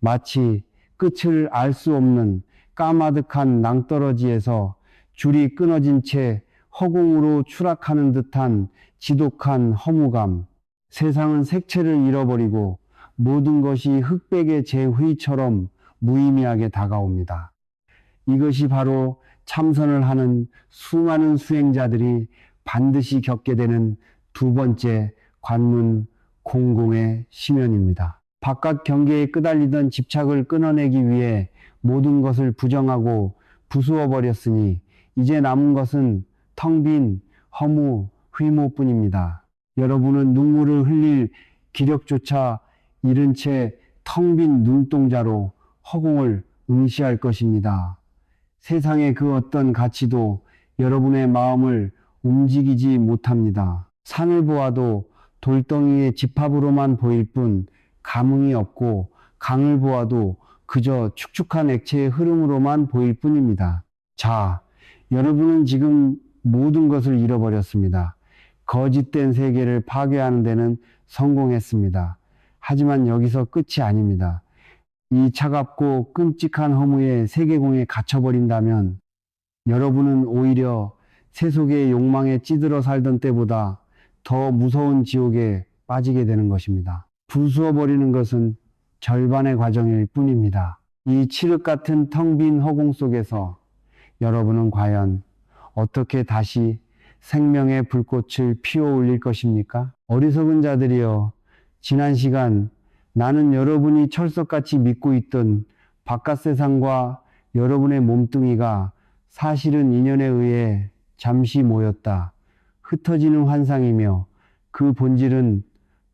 마치 끝을 알 수 없는 까마득한 낭떠러지에서 줄이 끊어진 채 허공으로 추락하는 듯한 지독한 허무감. 세상은 색채를 잃어버리고 모든 것이 흑백의 재회처럼 무의미하게 다가옵니다. 이것이 바로 참선을 하는 수많은 수행자들이 반드시 겪게 되는 2번째 관문 공공의 심연입니다. 바깥 경계에 끄달리던 집착을 끊어내기 위해 모든 것을 부정하고 부수어 버렸으니 이제 남은 것은 텅 빈 허무, 휘모뿐입니다. 여러분은 눈물을 흘릴 기력조차 잃은 채 텅 빈 눈동자로 허공을 응시할 것입니다. 세상의 그 어떤 가치도 여러분의 마음을 움직이지 못합니다. 산을 보아도 돌덩이의 집합으로만 보일 뿐 감흥이 없고 강을 보아도 그저 축축한 액체의 흐름으로만 보일 뿐입니다. 자, 여러분은 지금 모든 것을 잃어버렸습니다. 거짓된 세계를 파괴하는 데는 성공했습니다. 하지만 여기서 끝이 아닙니다. 이 차갑고 끔찍한 허무의 세계공에 갇혀버린다면 여러분은 오히려 세속의 욕망에 찌들어 살던 때보다 더 무서운 지옥에 빠지게 되는 것입니다. 부수어버리는 것은 절반의 과정일 뿐입니다. 이 칠흑 같은 텅 빈 허공 속에서 여러분은 과연 어떻게 다시 생명의 불꽃을 피워 올릴 것입니까? 어리석은 자들이여, 지난 시간 나는 여러분이 철석같이 믿고 있던 바깥 세상과 여러분의 몸뚱이가 사실은 인연에 의해 잠시 모였다. 흩어지는 환상이며 그 본질은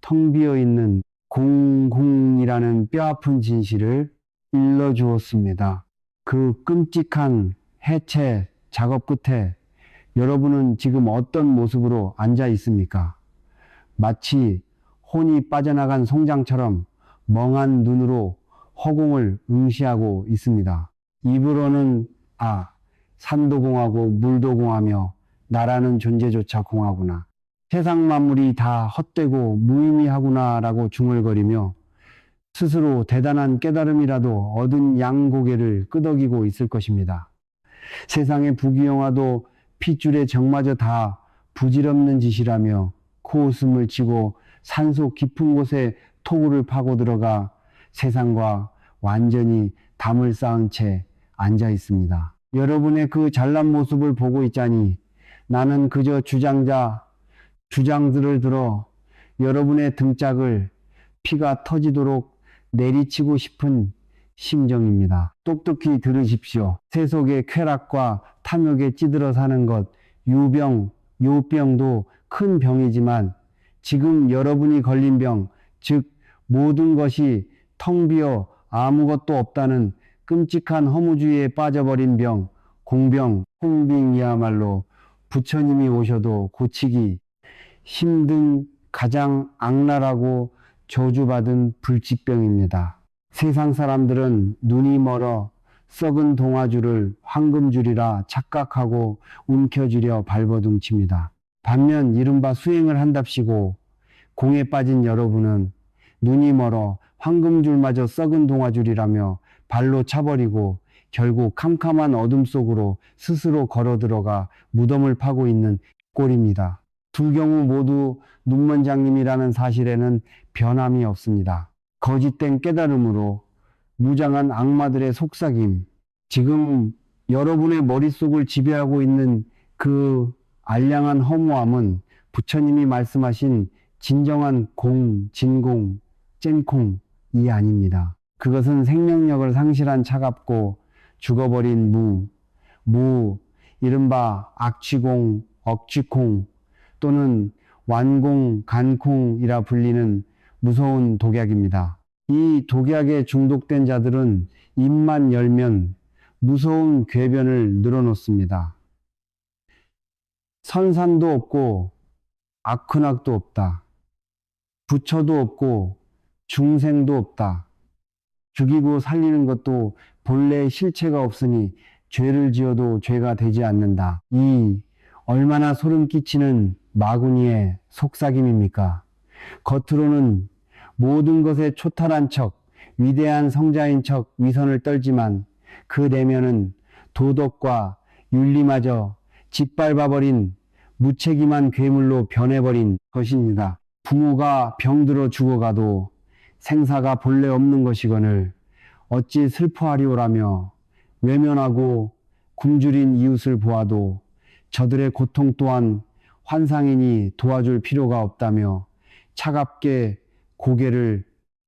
텅 비어 있는 공공이라는 뼈아픈 진실을 일러주었습니다. 그 끔찍한 해체 작업 끝에 여러분은 지금 어떤 모습으로 앉아 있습니까? 마치 혼이 빠져나간 송장처럼 멍한 눈으로 허공을 응시하고 있습니다. 입으로는 산도 공하고 물도 공하며 나라는 존재조차 공하구나. 세상 만물이 다 헛되고 무의미하구나 라고 중얼거리며 스스로 대단한 깨달음이라도 얻은 양고개를 끄덕이고 있을 것입니다. 세상의 부귀영화도 핏줄의 정마저 다 부질없는 짓이라며 코웃음을 치고 산속 깊은 곳에 토구를 파고 들어가 세상과 완전히 담을 쌓은 채 앉아 있습니다. 여러분의 그 잘난 모습을 보고 있자니 나는 그저 주장들을 들어 여러분의 등짝을 피가 터지도록 내리치고 싶은 심정입니다. 똑똑히 들으십시오. 세속의 쾌락과 탐욕에 찌들어 사는 것, 요병도 큰 병이지만 지금 여러분이 걸린 병, 즉 모든 것이 텅 비어 아무것도 없다는 끔찍한 허무주의에 빠져버린 병, 공병, 홍빙이야말로 부처님이 오셔도 고치기 힘든 가장 악랄하고 저주받은 불치병입니다. 세상 사람들은 눈이 멀어 썩은 동아줄을 황금줄이라 착각하고 움켜쥐려 발버둥칩니다. 반면 이른바 수행을 한답시고 공에 빠진 여러분은 눈이 멀어 황금줄마저 썩은 동아줄이라며 발로 차버리고 결국 캄캄한 어둠 속으로 스스로 걸어 들어가 무덤을 파고 있는 꼴입니다. 두 경우 모두 눈먼장님이라는 사실에는 변함이 없습니다. 거짓된 깨달음으로 무장한 악마들의 속삭임, 지금 여러분의 머릿속을 지배하고 있는 그 알량한 허무함은 부처님이 말씀하신 진정한 진공, 찐콩이 아닙니다. 그것은 생명력을 상실한 차갑고 죽어버린 이른바 악취공, 억취콩 또는 완공, 간콩이라 불리는 무서운 독약입니다. 이 독약에 중독된 자들은 입만 열면 무서운 궤변을 늘어놓습니다. 선산도 없고 악훈악도 없다. 부처도 없고 중생도 없다. 죽이고 살리는 것도 본래 실체가 없으니 죄를 지어도 죄가 되지 않는다. 이 얼마나 소름 끼치는 마구니의 속삭임입니까? 겉으로는 모든 것에 초탈한 척, 위대한 성자인 척 위선을 떨지만 그 내면은 도덕과 윤리마저 짓밟아버린 무책임한 괴물로 변해버린 것입니다. 부모가 병들어 죽어가도 생사가 본래 없는 것이거늘 어찌 슬퍼하리오라며 외면하고 굶주린 이웃을 보아도 저들의 고통 또한 환상이니 도와줄 필요가 없다며 차갑게 고개를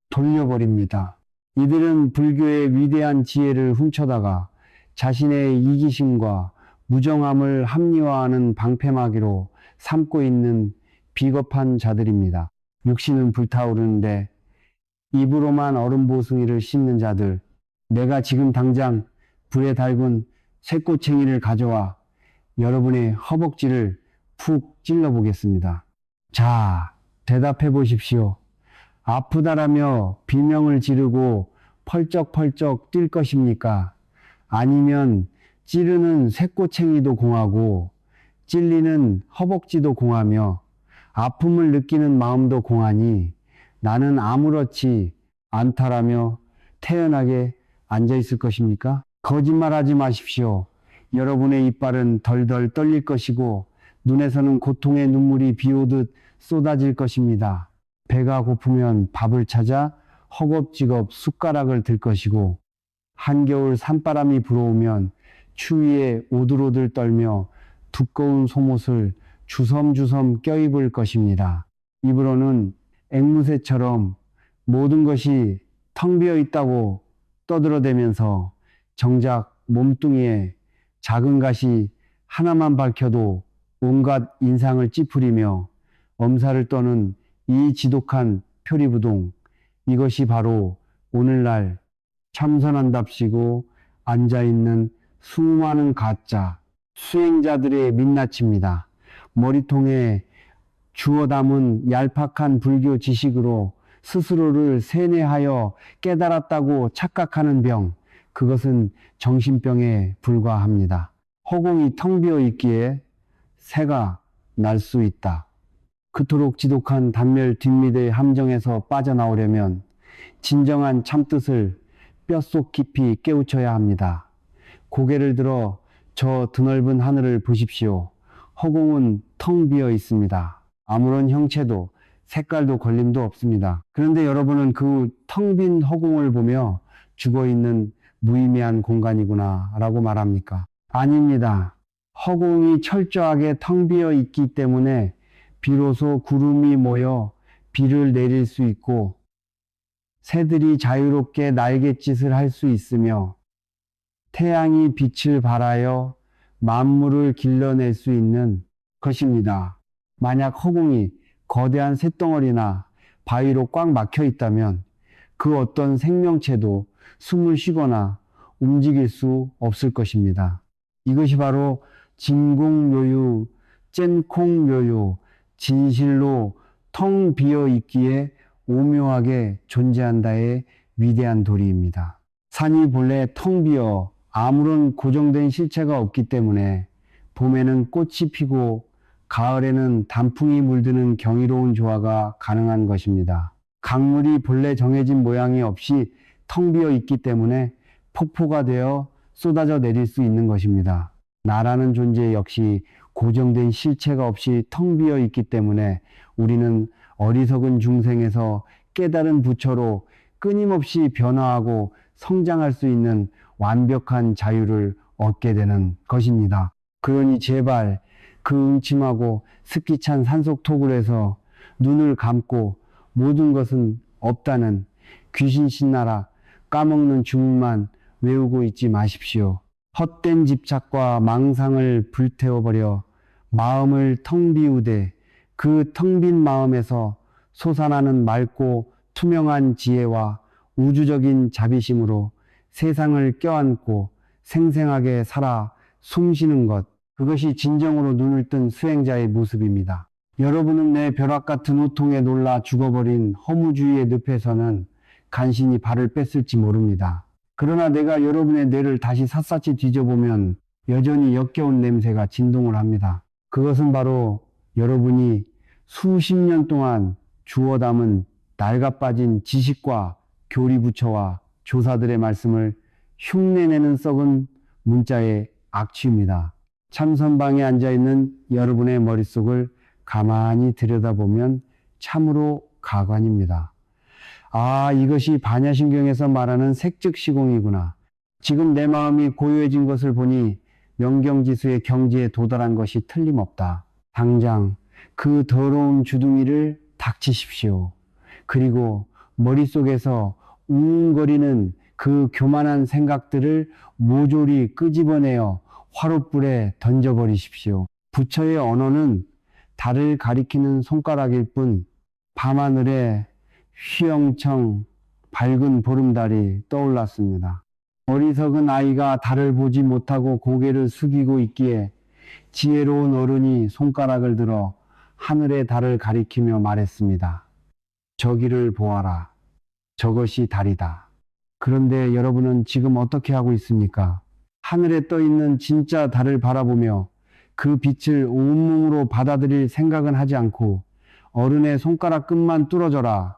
돌려버립니다. 이들은 불교의 위대한 지혜를 훔쳐다가 자신의 이기심과 무정함을 합리화하는 방패막이로 삼고 있는 비겁한 자들입니다. 육신은 불타오르는데 입으로만 얼음 보숭이를 씹는 자들, 내가 지금 당장 불에 달군 쇠꼬챙이를 가져와 여러분의 허벅지를 푹 찔러보겠습니다. 자, 대답해 보십시오. 아프다라며 비명을 지르고 펄쩍펄쩍 뛸 것입니까? 아니면 찌르는 쇠꼬챙이도 공하고 찔리는 허벅지도 공하며 아픔을 느끼는 마음도 공하니 나는 아무렇지 않다라며 태연하게 앉아 있을 것입니까? 거짓말하지 마십시오. 여러분의 이빨은 덜덜 떨릴 것이고 눈에서는 고통의 눈물이 비오듯 쏟아질 것입니다. 배가 고프면 밥을 찾아 허겁지겁 숟가락을 들 것이고 한겨울 산바람이 불어오면 추위에 오들오들 떨며 두꺼운 속옷을 주섬주섬 껴입을 것입니다. 입으로는 앵무새처럼 모든 것이 텅 비어 있다고 떠들어대면서 정작 몸뚱이에 작은 가시 하나만 밝혀도 온갖 인상을 찌푸리며 엄살을 떠는 이 지독한 표리부동, 이것이 바로 오늘날 참선한답시고 앉아있는 수많은 가짜 수행자들의 민낯입니다. 머리통에 주워 담은 얄팍한 불교 지식으로 스스로를 세뇌하여 깨달았다고 착각하는 병, 그것은 정신병에 불과합니다. 허공이 텅 비어 있기에 새가 날 수 있다. 그토록 지독한 단멸 뒷미대의 함정에서 빠져나오려면 진정한 참뜻을 뼛속 깊이 깨우쳐야 합니다. 고개를 들어 저 드넓은 하늘을 보십시오. 허공은 텅 비어 있습니다. 아무런 형체도 색깔도 걸림도 없습니다. 그런데 여러분은 그 텅 빈 허공을 보며 죽어있는 무의미한 공간이구나 라고 말합니까? 아닙니다. 허공이 철저하게 텅 비어 있기 때문에 비로소 구름이 모여 비를 내릴 수 있고 새들이 자유롭게 날갯짓을 할 수 있으며 태양이 빛을 발하여 만물을 길러낼 수 있는 것입니다. 만약 허공이 거대한 쇳덩어리나 바위로 꽉 막혀 있다면 그 어떤 생명체도 숨을 쉬거나 움직일 수 없을 것입니다. 이것이 바로 진공묘유, 젠콩묘유, 진실로 텅 비어 있기에 오묘하게 존재한다의 위대한 도리입니다. 산이 본래 텅 비어 아무런 고정된 실체가 없기 때문에 봄에는 꽃이 피고 가을에는 단풍이 물드는 경이로운 조화가 가능한 것입니다. 강물이 본래 정해진 모양이 없이 텅 비어 있기 때문에 폭포가 되어 쏟아져 내릴 수 있는 것입니다. 나라는 존재 역시 고정된 실체가 없이 텅 비어 있기 때문에 우리는 어리석은 중생에서 깨달은 부처로 끊임없이 변화하고 성장할 수 있는 완벽한 자유를 얻게 되는 것입니다. 그러니 제발 그 음침하고 습기 찬 산속토굴에서 눈을 감고 모든 것은 없다는 귀신 신나라 까먹는 주문만 외우고 있지 마십시오. 헛된 집착과 망상을 불태워버려 마음을 텅 비우되 그 텅 빈 마음에서 솟아나는 맑고 투명한 지혜와 우주적인 자비심으로 세상을 껴안고 생생하게 살아 숨쉬는 것, 그것이 진정으로 눈을 뜬 수행자의 모습입니다. 여러분은 내 벼락 같은 호통에 놀라 죽어버린 허무주의의 늪에서는 간신히 발을 뺐을지 모릅니다. 그러나 내가 여러분의 뇌를 다시 샅샅이 뒤져보면 여전히 역겨운 냄새가 진동을 합니다. 그것은 바로 여러분이 수십 년 동안 주워 담은 낡아빠진 지식과 교리부처와 조사들의 말씀을 흉내내는 썩은 문자의 악취입니다. 참선방에 앉아있는 여러분의 머릿속을 가만히 들여다보면 참으로 가관입니다. 아, 이것이 반야심경에서 말하는 색즉시공이구나. 지금 내 마음이 고요해진 것을 보니 명경지수의 경지에 도달한 것이 틀림없다. 당장 그 더러운 주둥이를 닥치십시오. 그리고 머릿속에서 웅웅거리는 그 교만한 생각들을 모조리 끄집어내어 화롯불에 던져버리십시오. 부처의 언어는 달을 가리키는 손가락일 뿐 밤하늘에 휘영청 밝은 보름달이 떠올랐습니다. 어리석은 아이가 달을 보지 못하고 고개를 숙이고 있기에 지혜로운 어른이 손가락을 들어 하늘의 달을 가리키며 말했습니다. 저기를 보아라. 저것이 달이다. 그런데 여러분은 지금 어떻게 하고 있습니까? 하늘에 떠 있는 진짜 달을 바라보며 그 빛을 온몸으로 받아들일 생각은 하지 않고 어른의 손가락 끝만 뚫어져라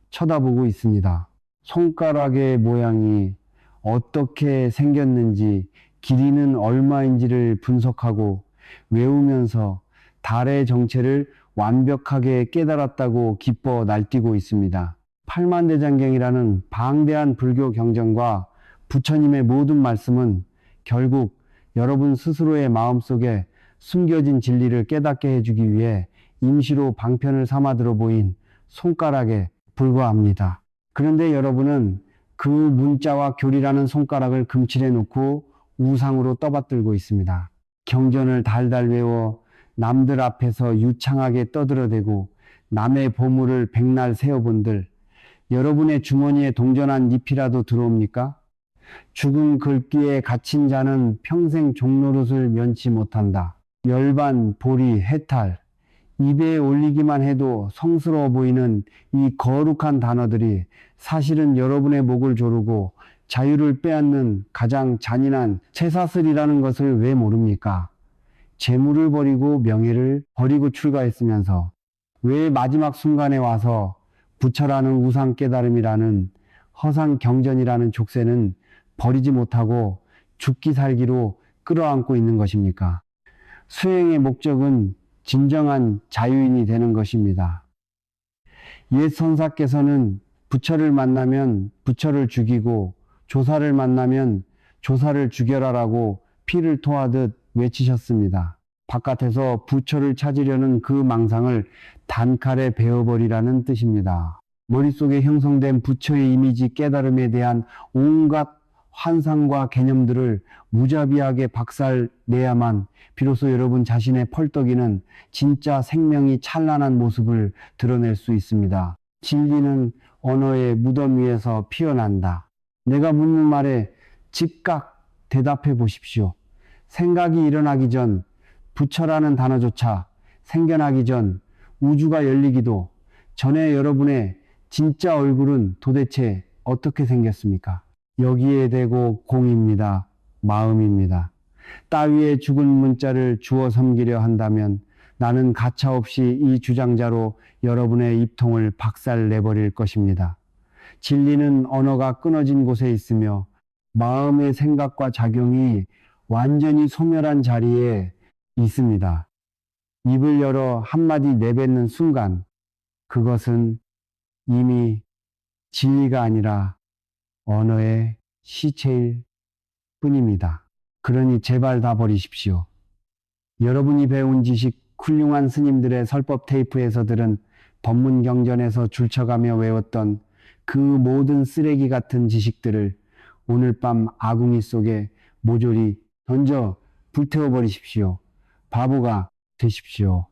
쳐다보고 있습니다. 손가락의 모양이 어떻게 생겼는지, 길이는 얼마인지를 분석하고 외우면서 달의 정체를 완벽하게 깨달았다고 기뻐 날뛰고 있습니다. 팔만대장경이라는 방대한 불교 경전과 부처님의 모든 말씀은 결국 여러분 스스로의 마음속에 숨겨진 진리를 깨닫게 해주기 위해 임시로 방편을 삼아 들어보인 손가락에 불과합니다. 그런데 여러분은 그 문자와 교리라는 손가락을 금칠해 놓고 우상으로 떠받들고 있습니다. 경전을 달달 외워 남들 앞에서 유창하게 떠들어대고 남의 보물을 백날 세어본들, 여러분의 주머니에 동전한 잎이라도 들어옵니까? 죽은 글귀에 갇힌 자는 평생 종노릇을 면치 못한다. 열반, 보리, 해탈, 입에 올리기만 해도 성스러워 보이는 이 거룩한 단어들이 사실은 여러분의 목을 조르고 자유를 빼앗는 가장 잔인한 쇠사슬이라는 것을 왜 모릅니까? 재물을 버리고 명예를 버리고 출가했으면서 왜 마지막 순간에 와서 부처라는 우상 깨달음이라는 허상 경전이라는 족쇄는 버리지 못하고 죽기 살기로 끌어안고 있는 것입니까? 수행의 목적은 진정한 자유인이 되는 것입니다. 옛 선사께서는 부처를 만나면 부처를 죽이고 조사를 만나면 조사를 죽여라라고 피를 토하듯 외치셨습니다. 바깥에서 부처를 찾으려는 그 망상을 단칼에 베어버리라는 뜻입니다. 머릿속에 형성된 부처의 이미지 깨달음에 대한 온갖 환상과 개념들을 무자비하게 박살내야만 비로소 여러분 자신의 펄떡이는 진짜 생명이 찬란한 모습을 드러낼 수 있습니다. 진리는 언어의 무덤 위에서 피어난다. 내가 묻는 말에 즉각 대답해 보십시오. 생각이 일어나기 전, 부처라는 단어조차 생겨나기 전, 우주가 열리기도 전에 여러분의 진짜 얼굴은 도대체 어떻게 생겼습니까? 여기에 대고 공입니다. 마음입니다. 따위의 죽은 문자를 주워 섬기려 한다면 나는 가차없이 이 주장자로 여러분의 입통을 박살내버릴 것입니다. 진리는 언어가 끊어진 곳에 있으며 마음의 생각과 작용이 완전히 소멸한 자리에 있습니다. 입을 열어 한마디 내뱉는 순간 그것은 이미 진리가 아니라 언어의 시체일 뿐입니다. 그러니 제발 다 버리십시오. 여러분이 배운 지식, 훌륭한 스님들의 설법 테이프에서 들은 법문경전에서 줄쳐가며 외웠던 그 모든 쓰레기 같은 지식들을 오늘 밤 아궁이 속에 모조리 던져 불태워버리십시오. 바보가 되십시오.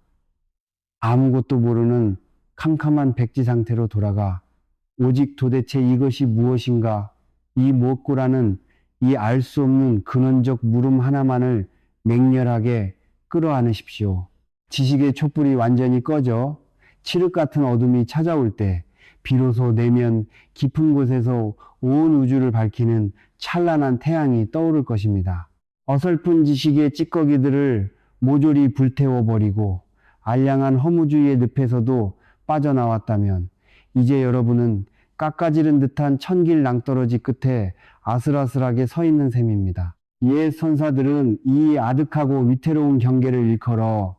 아무것도 모르는 캄캄한 백지 상태로 돌아가 오직 도대체 이것이 무엇인가, 이 무엇고라는 이 알 수 없는 근원적 물음 하나만을 맹렬하게 끌어안으십시오. 지식의 촛불이 완전히 꺼져 칠흑 같은 어둠이 찾아올 때 비로소 내면 깊은 곳에서 온 우주를 밝히는 찬란한 태양이 떠오를 것입니다. 어설픈 지식의 찌꺼기들을 모조리 불태워버리고 알량한 허무주의의 늪에서도 빠져나왔다면 이제 여러분은 깎아지른 듯한 천길 낭떠러지 끝에 아슬아슬하게 서 있는 셈입니다. 옛 선사들은 이 아득하고 위태로운 경계를 일컬어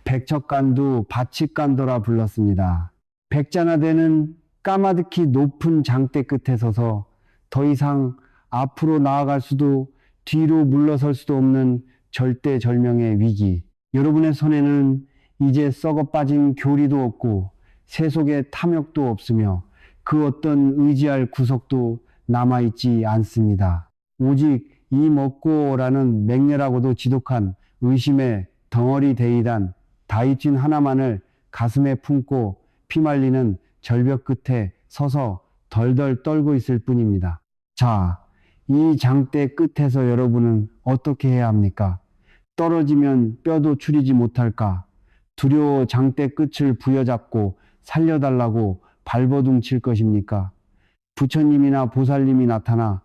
백척간두 바치간도라 불렀습니다. 백자나대는 까마득히 높은 장대 끝에 서서 더 이상 앞으로 나아갈 수도 뒤로 물러설 수도 없는 절대절명의 위기. 여러분의 손에는 이제 썩어 빠진 교리도 없고 세속의 탐욕도 없으며 그 어떤 의지할 구석도 남아있지 않습니다. 오직 이 먹고라는 맹렬하고도 지독한 의심의 덩어리 대이단 다이진 하나만을 가슴에 품고 피말리는 절벽 끝에 서서 덜덜 떨고 있을 뿐입니다. 자, 이 장대 끝에서 여러분은 어떻게 해야 합니까? 떨어지면 뼈도 추리지 못할까? 두려워 장대 끝을 부여잡고 살려달라고 발버둥 칠 것입니까? 부처님이나 보살님이 나타나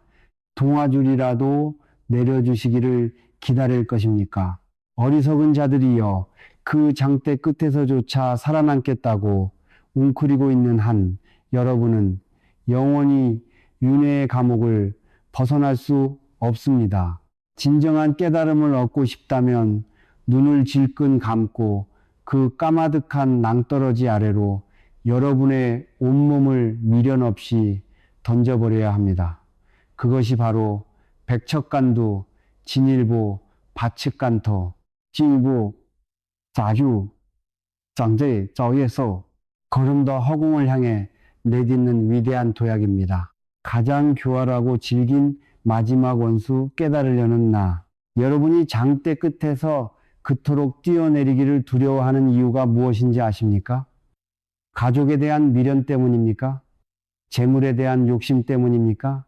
동아줄이라도 내려주시기를 기다릴 것입니까? 어리석은 자들이여, 그 장대 끝에서조차 살아남겠다고 웅크리고 있는 한 여러분은 영원히 윤회의 감옥을 벗어날 수 없습니다. 진정한 깨달음을 얻고 싶다면 눈을 질끈 감고 그 까마득한 낭떠러지 아래로 여러분의 온몸을 미련 없이 던져버려야 합니다. 그것이 바로 백척간두, 진일보, 바측간터, 진일보, 자유, 장제, 저예서 걸음 더 허공을 향해 내딛는 위대한 도약입니다. 가장 교활하고 질긴 마지막 원수 깨달으려는 나. 여러분이 장대 끝에서 그토록 뛰어내리기를 두려워하는 이유가 무엇인지 아십니까? 가족에 대한 미련 때문입니까? 재물에 대한 욕심 때문입니까?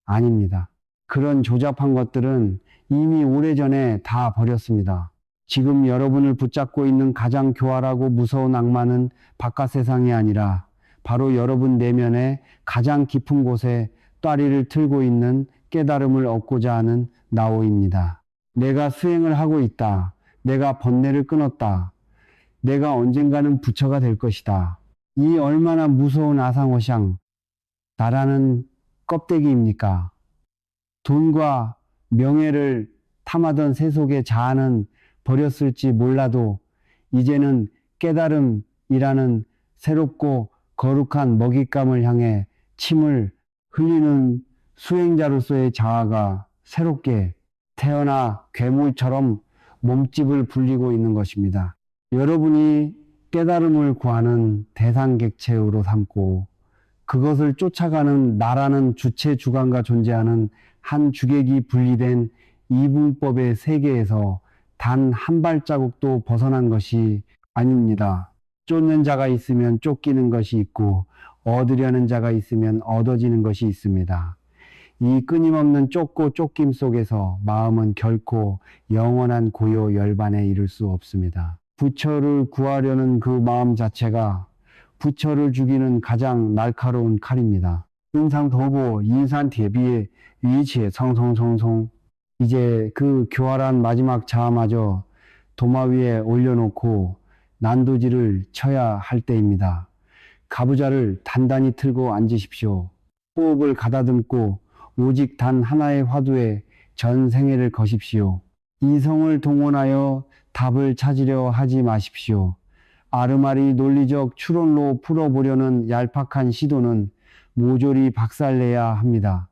아닙니다. 그런 조잡한 것들은 이미 오래전에 다 버렸습니다. 지금 여러분을 붙잡고 있는 가장 교활하고 무서운 악마는 바깥 세상이 아니라 바로 여러분 내면의 가장 깊은 곳에 따리를 틀고 있는 깨달음을 얻고자 하는 나오입니다. 내가 수행을 하고 있다. 내가 번뇌를 끊었다. 내가 언젠가는 부처가 될 것이다. 이 얼마나 무서운 아상호샹, 나라는 껍데기입니까? 돈과 명예를 탐하던 세속의 자아는 버렸을지 몰라도 이제는 깨달음이라는 새롭고 거룩한 먹잇감을 향해 침을 흘리는 수행자로서의 자아가 새롭게 태어나 괴물처럼 몸집을 불리고 있는 것입니다. 여러분이 깨달음을 구하는 대상객체로 삼고 그것을 쫓아가는 나라는 주체 주관과 존재하는 한 주객이 분리된 이분법의 세계에서 단 한 발자국도 벗어난 것이 아닙니다. 쫓는 자가 있으면 쫓기는 것이 있고 얻으려는 자가 있으면 얻어지는 것이 있습니다. 이 끊임없는 쫓고 쫓김 속에서 마음은 결코 영원한 고요 열반에 이를 수 없습니다. 부처를 구하려는 그 마음 자체가 부처를 죽이는 가장 날카로운 칼입니다. 인상도보 인산대비의 위치에 청송청송. 이제 그 교활한 마지막 자아마저 도마 위에 올려놓고 난도질을 쳐야 할 때입니다. 가부좌를 단단히 틀고 앉으십시오. 호흡을 가다듬고 오직 단 하나의 화두에 전 생애를 거십시오. 이성을 동원하여 답을 찾으려 하지 마십시오. 아르마리 논리적 추론로 풀어보려는 얄팍한 시도는 모조리 박살내야 합니다.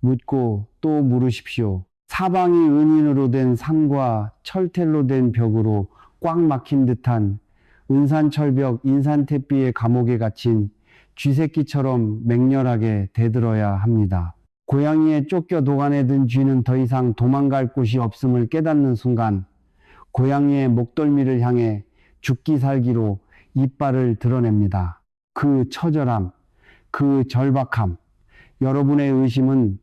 묻고 또 물으십시오. 사방이 은인으로 된 산과 철텔로 된 벽으로 꽉 막힌 듯한 은산철벽 인산택비의 감옥에 갇힌 쥐새끼처럼 맹렬하게 대들어야 합니다. 고양이에 쫓겨 도간에 든 쥐는 더 이상 도망갈 곳이 없음을 깨닫는 순간 고양이의 목덜미를 향해 죽기 살기로 이빨을 드러냅니다. 그 처절함, 그 절박함, 여러분의 의심은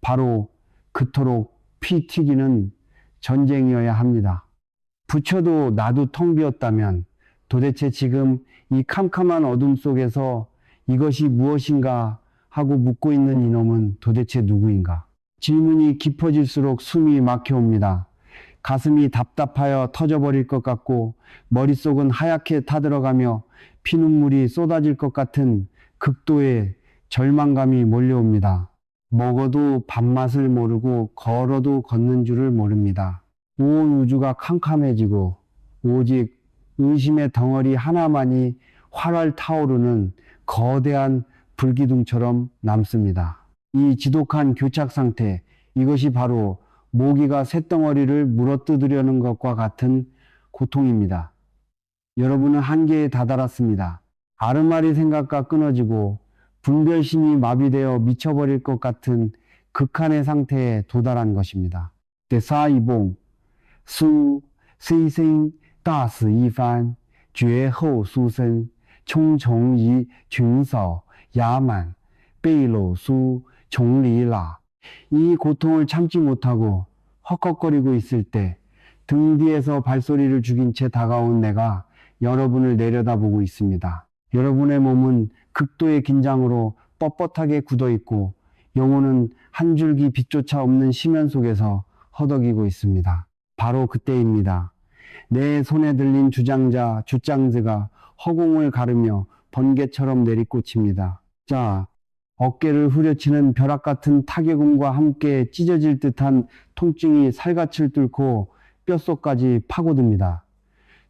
바로 그토록 피 튀기는 전쟁이어야 합니다. 부처도 나도 텅 비었다면 도대체 지금 이 캄캄한 어둠 속에서 이것이 무엇인가 하고 묻고 있는 이놈은 도대체 누구인가? 질문이 깊어질수록 숨이 막혀옵니다. 가슴이 답답하여 터져버릴 것 같고 머릿속은 하얗게 타들어가며 피눈물이 쏟아질 것 같은 극도의 절망감이 몰려옵니다. 먹어도 밥맛을 모르고 걸어도 걷는 줄을 모릅니다. 온 우주가 캄캄해지고 오직 의심의 덩어리 하나만이 활활 타오르는 거대한 불기둥처럼 남습니다. 이 지독한 교착 상태, 이것이 바로 모기가 쇳덩어리를 물어뜯으려는 것과 같은 고통입니다. 여러분은 한계에 다다랐습니다. 아르마리 생각과 끊어지고 분별심이 마비되어 미쳐버릴 것 같은 극한의 상태에 도달한 것입니다. 대사이봉, 수, 세이생, 다스 이판, 绝后书生, 총총이, 중서, 야만, 베이로수, 종리라. 이 고통을 참지 못하고 헉헉거리고 있을 때 등 뒤에서 발소리를 죽인 채 다가온 내가 여러분을 내려다보고 있습니다. 여러분의 몸은 극도의 긴장으로 뻣뻣하게 굳어있고 영혼은 한 줄기 빛조차 없는 심연 속에서 허덕이고 있습니다. 바로 그때입니다. 내 손에 들린 주장자, 주장즈가 허공을 가르며 번개처럼 내리꽂힙니다. 자, 어깨를 후려치는 벼락 같은 타격음과 함께 찢어질 듯한 통증이 살갗을 뚫고 뼛속까지 파고듭니다.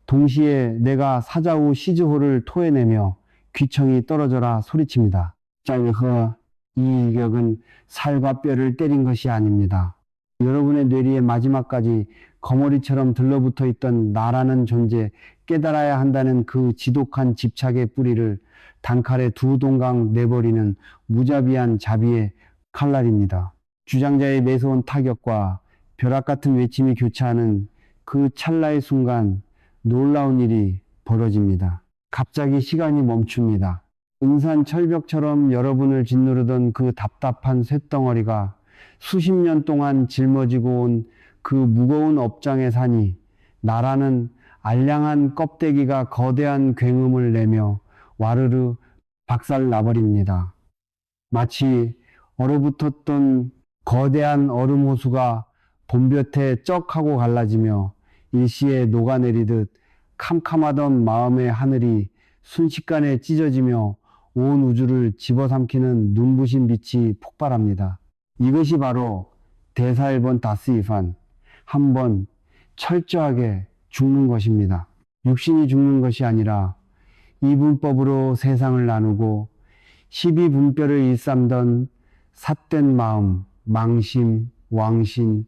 동시에 내가 사자후 시즈호를 토해내며 귀청이 떨어져라 소리칩니다. 짤허, 이 일격은 살과 뼈를 때린 것이 아닙니다. 여러분의 뇌리에 마지막까지 거머리처럼 들러붙어 있던 나라는 존재, 깨달아야 한다는 그 지독한 집착의 뿌리를 단칼에 두 동강 내버리는 무자비한 자비의 칼날입니다. 주장자의 매서운 타격과 벼락 같은 외침이 교차하는 그 찰나의 순간 놀라운 일이 벌어집니다. 갑자기 시간이 멈춥니다. 은산 철벽처럼 여러분을 짓누르던 그 답답한 쇳덩어리가 수십 년 동안 짊어지고 온 그 무거운 업장의 산이 나라는 알량한 껍데기가 거대한 굉음을 내며 와르르 박살나버립니다. 마치 얼어붙었던 거대한 얼음 호수가 봄볕에 쩍 하고 갈라지며 일시에 녹아내리듯 캄캄하던 마음의 하늘이 순식간에 찢어지며 온 우주를 집어삼키는 눈부신 빛이 폭발합니다. 이것이 바로 대사 1번 다스이판, 한번 철저하게 죽는 것입니다. 육신이 죽는 것이 아니라 이분법으로 세상을 나누고 12분별을 일삼던 삿된 마음, 망심, 왕신,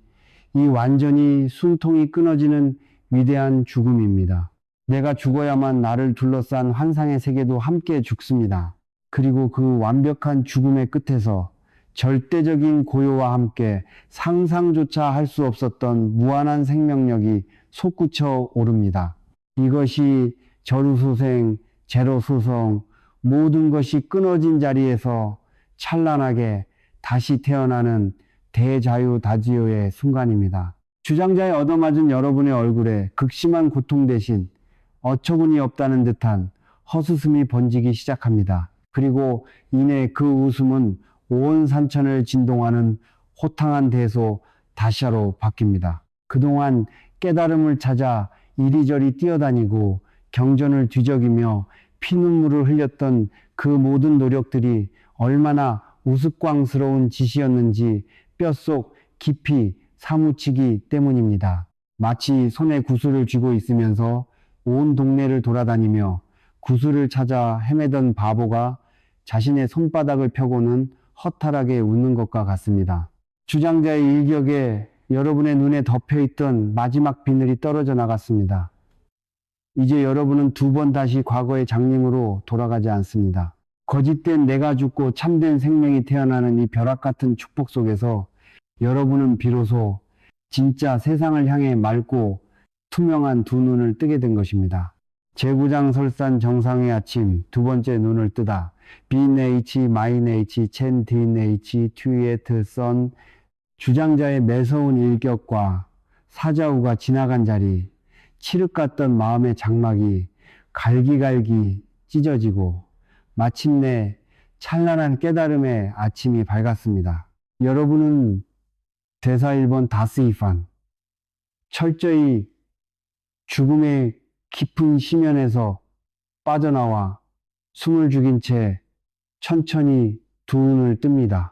이 완전히 숨통이 끊어지는 위대한 죽음입니다. 내가 죽어야만 나를 둘러싼 환상의 세계도 함께 죽습니다. 그리고 그 완벽한 죽음의 끝에서 절대적인 고요와 함께 상상조차 할 수 없었던 무한한 생명력이 솟구쳐 오릅니다. 이것이 저루소생, 제로소성, 모든 것이 끊어진 자리에서 찬란하게 다시 태어나는 대자유다지요의 순간입니다. 주장자에 얻어맞은 여러분의 얼굴에 극심한 고통 대신 어처구니 없다는 듯한 헛웃음이 번지기 시작합니다. 그리고 이내 그 웃음은 온 산천을 진동하는 호탕한 대소 다시아로 바뀝니다. 그동안 깨달음을 찾아 이리저리 뛰어다니고 경전을 뒤적이며 피눈물을 흘렸던 그 모든 노력들이 얼마나 우스꽝스러운 짓이었는지 뼛속 깊이 사무치기 때문입니다. 마치 손에 구슬을 쥐고 있으면서 온 동네를 돌아다니며 구슬을 찾아 헤매던 바보가 자신의 손바닥을 펴고는 허탈하게 웃는 것과 같습니다. 주장자의 일격에 여러분의 눈에 덮여있던 마지막 비늘이 떨어져 나갔습니다. 이제 여러분은 두 번 다시 과거의 장님으로 돌아가지 않습니다. 거짓된 내가 죽고 참된 생명이 태어나는 이 벼락 같은 축복 속에서 여러분은 비로소 진짜 세상을 향해 맑고 투명한 두 눈을 뜨게 된 것입니다. 제구장설산 정상의 아침 두 번째 눈을 뜨다. 비네이치 마이네이치 첸 디네이치 튜에트 선 주장자의 매서운 일격과 사자우가 지나간 자리 칠흑 같던 마음의 장막이 갈기갈기 찢어지고 마침내 찬란한 깨달음의 아침이 밝았습니다. 여러분은 대사 1번 다스이판 철저히 죽음의 깊은 심연에서 빠져나와 숨을 죽인 채 천천히 두 눈을 뜹니다.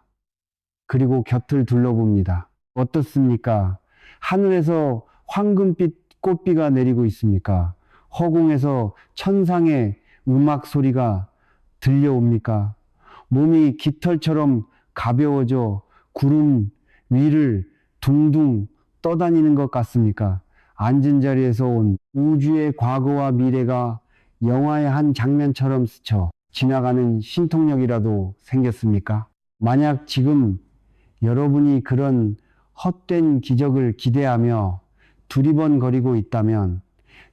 그리고 곁을 둘러봅니다. 어떻습니까? 하늘에서 황금빛 꽃비가 내리고 있습니까? 허공에서 천상의 음악 소리가 들려옵니까? 몸이 깃털처럼 가벼워져 구름 위를 둥둥 떠다니는 것 같습니까? 앉은 자리에서 온 우주의 과거와 미래가 영화의 한 장면처럼 스쳐 지나가는 신통력이라도 생겼습니까? 만약 지금 여러분이 그런 헛된 기적을 기대하며 두리번거리고 있다면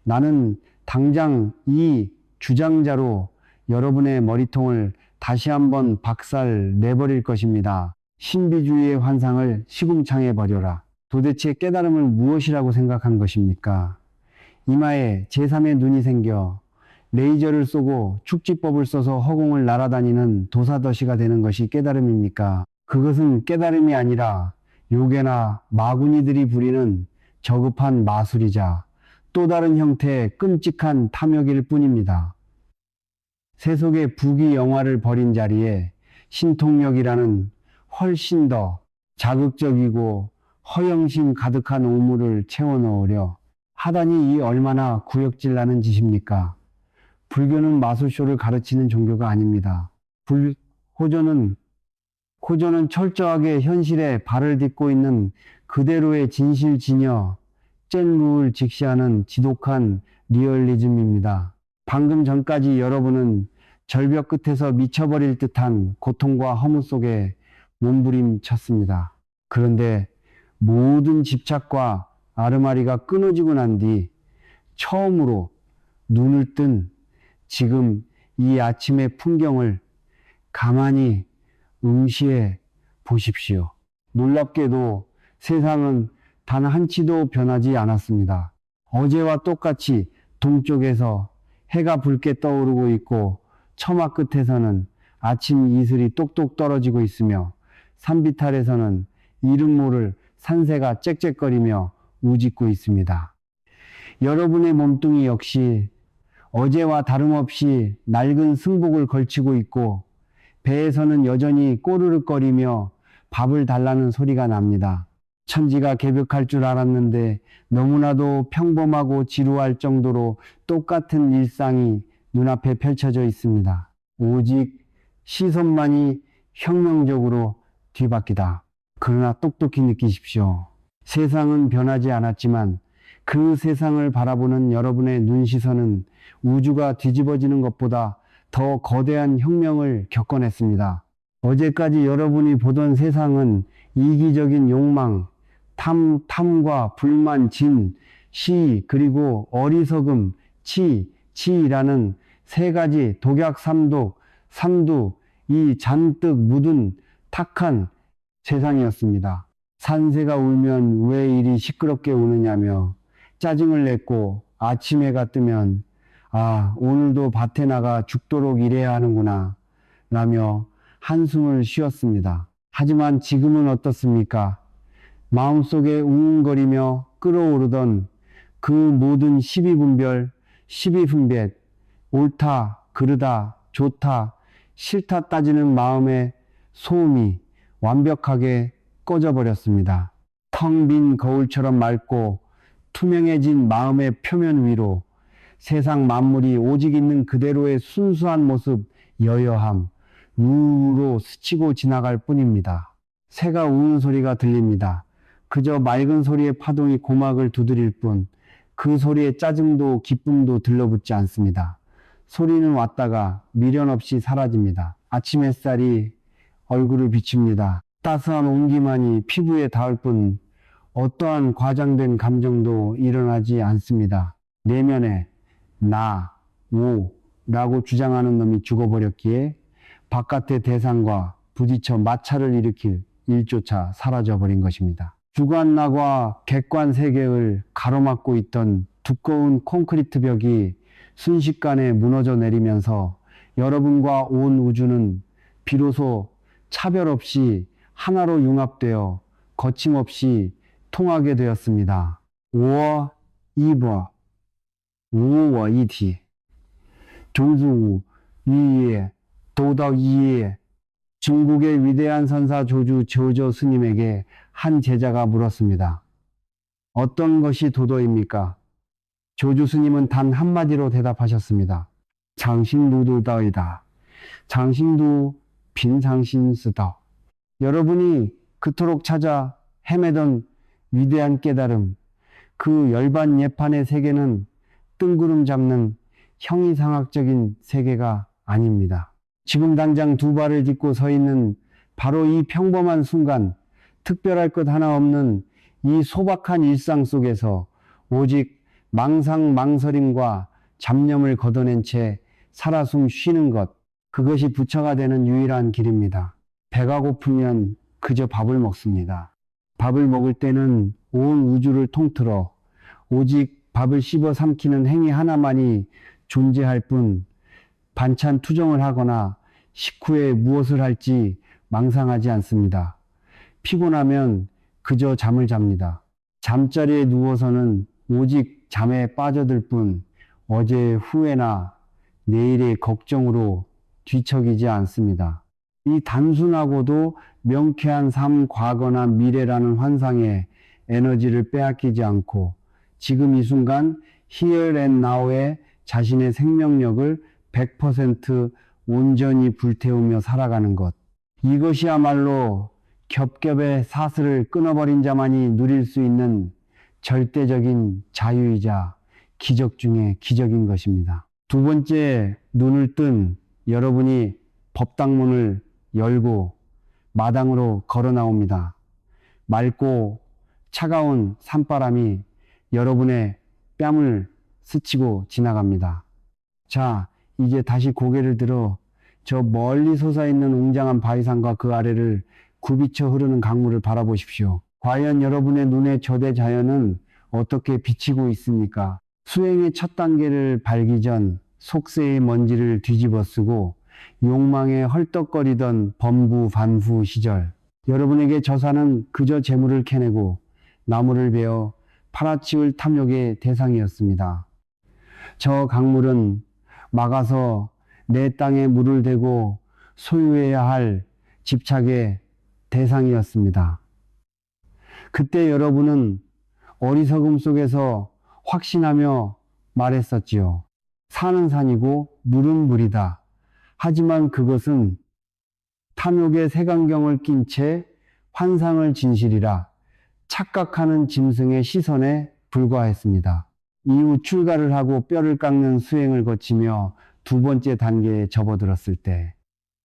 나는 당장 이 주장자로 여러분의 머리통을 다시 한번 박살 내버릴 것입니다. 신비주의의 환상을 시궁창해 버려라. 도대체 깨달음을 무엇이라고 생각한 것입니까? 이마에 제3의 눈이 생겨 레이저를 쏘고 축지법을 써서 허공을 날아다니는 도사더시가 되는 것이 깨달음입니까? 그것은 깨달음이 아니라 요괴나 마구니들이 부리는 저급한 마술이자 또 다른 형태의 끔찍한 탐욕일 뿐입니다. 세속의 부귀 영화를 버린 자리에 신통력이라는 훨씬 더 자극적이고 허영심 가득한 오물을 채워넣으려 하다니 이 얼마나 구역질 나는 짓입니까? 불교는 마술쇼를 가르치는 종교가 아닙니다. 호조는 철저하게 현실에 발을 딛고 있는 그대로의 진실진여, 젠루를 직시하는 지독한 리얼리즘입니다. 방금 전까지 여러분은 절벽 끝에서 미쳐버릴 듯한 고통과 허무 속에 몸부림쳤습니다. 그런데 모든 집착과 아르마리가 끊어지고 난 뒤 처음으로 눈을 뜬 지금 이 아침의 풍경을 가만히 응시해 보십시오. 놀랍게도 세상은 단 한치도 변하지 않았습니다. 어제와 똑같이 동쪽에서 해가 붉게 떠오르고 있고 처마 끝에서는 아침 이슬이 똑똑 떨어지고 있으며 산비탈에서는 이름 모를 산새가 짹짹거리며 우짖고 있습니다. 여러분의 몸뚱이 역시 어제와 다름없이 낡은 승복을 걸치고 있고 배에서는 여전히 꼬르륵거리며 밥을 달라는 소리가 납니다. 천지가 개벽할 줄 알았는데 너무나도 평범하고 지루할 정도로 똑같은 일상이 눈앞에 펼쳐져 있습니다. 오직 시선만이 혁명적으로 뒤바뀌다. 그러나 똑똑히 느끼십시오. 세상은 변하지 않았지만 그 세상을 바라보는 여러분의 눈시선은 우주가 뒤집어지는 것보다 더 거대한 혁명을 겪어냈습니다. 어제까지 여러분이 보던 세상은 이기적인 욕망, 탐과 불만, 진, 시, 그리고 어리석음, 치라는 세 가지 독약 삼두, 이 잔뜩 묻은 탁한 세상이었습니다. 산새가 울면 왜 이리 시끄럽게 우느냐며 짜증을 냈고 아침 해가 뜨면 오늘도 밭에 나가 죽도록 일해야 하는구나 라며 한숨을 쉬었습니다. 하지만 지금은 어떻습니까? 마음속에 웅웅거리며 끓어오르던 그 모든 시비분별, 시비분別, 옳다, 그르다, 좋다, 싫다 따지는 마음의 소음이 완벽하게 꺼져버렸습니다. 텅 빈 거울처럼 맑고 투명해진 마음의 표면 위로 세상 만물이 오직 있는 그대로의 순수한 모습, 여여함, 우로 스치고 지나갈 뿐입니다. 새가 우는 소리가 들립니다. 그저 맑은 소리의 파동이 고막을 두드릴 뿐 그 소리에 짜증도 기쁨도 들러붙지 않습니다. 소리는 왔다가 미련 없이 사라집니다. 아침 햇살이 얼굴을 비춥니다. 따스한 온기만이 피부에 닿을 뿐 어떠한 과장된 감정도 일어나지 않습니다. 내면에 라고 주장하는 놈이 죽어버렸기에 바깥의 대상과 부딪혀 마찰을 일으킬 일조차 사라져버린 것입니다. 주관나과 객관 세계를 가로막고 있던 두꺼운 콘크리트 벽이 순식간에 무너져 내리면서 여러분과 온 우주는 비로소 차별 없이 하나로 융합되어 거침없이 통하게 되었습니다. 我一体种族一业都到一业 중국의 위대한 선사 조주 조조 스님에게 한 제자가 물었습니다. 어떤 것이 도도입니까? 조주 스님은 단 한마디로 대답하셨습니다. 장신루도다이다. 장신도 빈상신스다. 여러분이 그토록 찾아 헤매던 위대한 깨달음, 그 열반 예판의 세계는 뜬구름 잡는 형이상학적인 세계가 아닙니다. 지금 당장 두 발을 딛고 서 있는 바로 이 평범한 순간, 특별할 것 하나 없는 이 소박한 일상 속에서 오직 망상망설임과 잡념을 걷어낸 채 살아 숨 쉬는 것, 그것이 부처가 되는 유일한 길입니다. 배가 고프면 그저 밥을 먹습니다. 밥을 먹을 때는 온 우주를 통틀어 오직 밥을 씹어 삼키는 행위 하나만이 존재할 뿐 반찬 투정을 하거나 식후에 무엇을 할지 망상하지 않습니다. 피곤하면 그저 잠을 잡니다. 잠자리에 누워서는 오직 잠에 빠져들 뿐 어제의 후회나 내일의 걱정으로 뒤척이지 않습니다. 이 단순하고도 명쾌한 삶, 과거나 미래라는 환상에 에너지를 빼앗기지 않고 지금 이 순간 here and now에 자신의 생명력을 100% 온전히 불태우며 살아가는 것. 이것이야말로 겹겹의 사슬을 끊어버린 자만이 누릴 수 있는 절대적인 자유이자 기적 중에 기적인 것입니다. 두 번째, 눈을 뜬 여러분이 법당문을 열고 마당으로 걸어 나옵니다. 맑고 차가운 산바람이 여러분의 뺨을 스치고 지나갑니다. 자, 이제 다시 고개를 들어 저 멀리 솟아있는 웅장한 바위산과 그 아래를 굽이쳐 흐르는 강물을 바라보십시오. 과연 여러분의 눈에 저대 자연은 어떻게 비치고 있습니까? 수행의 첫 단계를 밟기 전 속세의 먼지를 뒤집어 쓰고 욕망에 헐떡거리던 범구 반후 시절, 여러분에게 저 산은 그저 재물을 캐내고 나무를 베어 팔아치울 탐욕의 대상이었습니다. 저 강물은 막아서 내 땅에 물을 대고 소유해야 할 집착의 대상이었습니다. 그때 여러분은 어리석음 속에서 확신하며 말했었지요. 산은 산이고 물은 물이다. 하지만 그것은 탐욕의 색안경을 낀 채 환상을 진실이라 착각하는 짐승의 시선에 불과했습니다. 이후 출가를 하고 뼈를 깎는 수행을 거치며 두 번째 단계에 접어들었을 때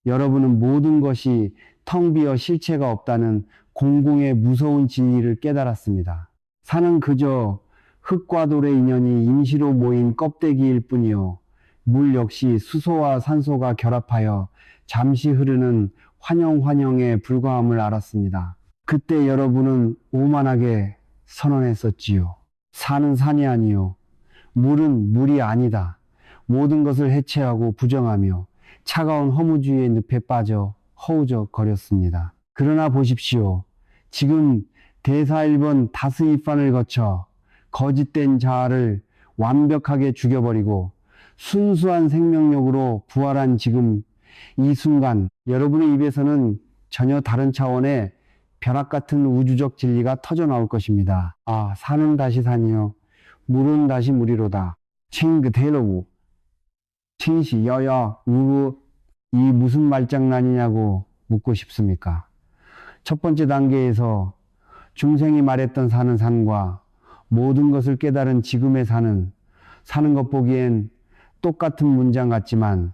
여러분은 모든 것이 텅 비어 실체가 없다는 공공의 무서운 진리를 깨달았습니다. 산은 그저 흙과 돌의 인연이 임시로 모인 껍데기일 뿐이요. 물 역시 수소와 산소가 결합하여 잠시 흐르는 환영에 불과함을 알았습니다. 그때 여러분은 오만하게 선언했었지요. 산은 산이 아니요. 물은 물이 아니다. 모든 것을 해체하고 부정하며 차가운 허무주의의 늪에 빠져 허우적거렸습니다. 그러나 보십시오. 지금 대사 1번 다스이판을 거쳐 거짓된 자아를 완벽하게 죽여버리고 순수한 생명력으로 부활한 지금 이 순간 여러분의 입에서는 전혀 다른 차원의 벼락 같은 우주적 진리가 터져 나올 것입니다. 아, 산은 다시 산이요. 물은 다시 물이로다. 칭그테러우. 칭시 여여 우루 이 무슨 말장난이냐고 묻고 싶습니까? 첫 번째 단계에서 중생이 말했던 사는 산과 모든 것을 깨달은 지금의 사는 것 보기엔 똑같은 문장 같지만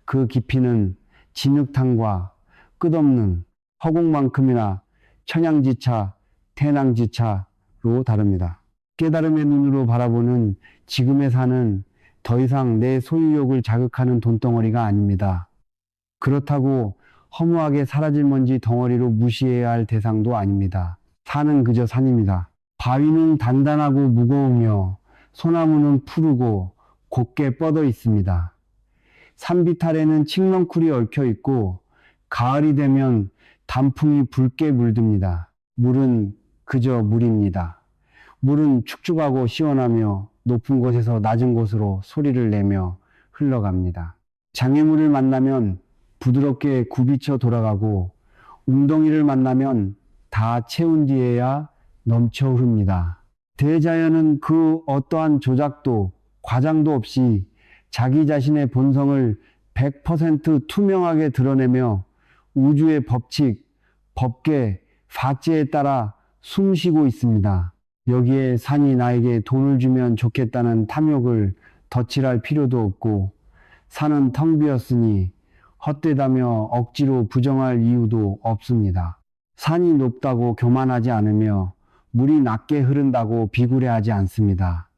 그 깊이는 진흙탕과 끝없는 허공만큼이나 천양지차, 태낭지차로 다릅니다. 깨달음의 눈으로 바라보는 지금의 산은 더 이상 내 소유욕을 자극하는 돈덩어리가 아닙니다. 그렇다고 허무하게 사라질 먼지 덩어리로 무시해야 할 대상도 아닙니다. 산은 그저 산입니다. 바위는 단단하고 무거우며 소나무는 푸르고 곱게 뻗어 있습니다. 산비탈에는 칡넝쿨이 얽혀 있고 가을이 되면 단풍이 붉게 물듭니다. 물은 그저 물입니다. 물은 축축하고 시원하며 높은 곳에서 낮은 곳으로 소리를 내며 흘러갑니다. 장애물을 만나면 부드럽게 굽이쳐 돌아가고 웅덩이를 만나면 다 채운 뒤에야 넘쳐 흐릅니다. 대자연은 그 어떠한 조작도 과장도 없이 자기 자신의 본성을 100% 투명하게 드러내며 우주의 법칙, 법계,法제에 따라 숨쉬고 있습니다. 여기에 산이 나에게 돈을 주면 좋겠다는 탐욕을 덧칠할 필요도 없고 산은 텅 비었으니 헛되다며 억지로 부정할 이유도 없습니다. 산이 높다고 교만하지 않으며 물이 낮게 흐른다고 비굴해하지 않습니다.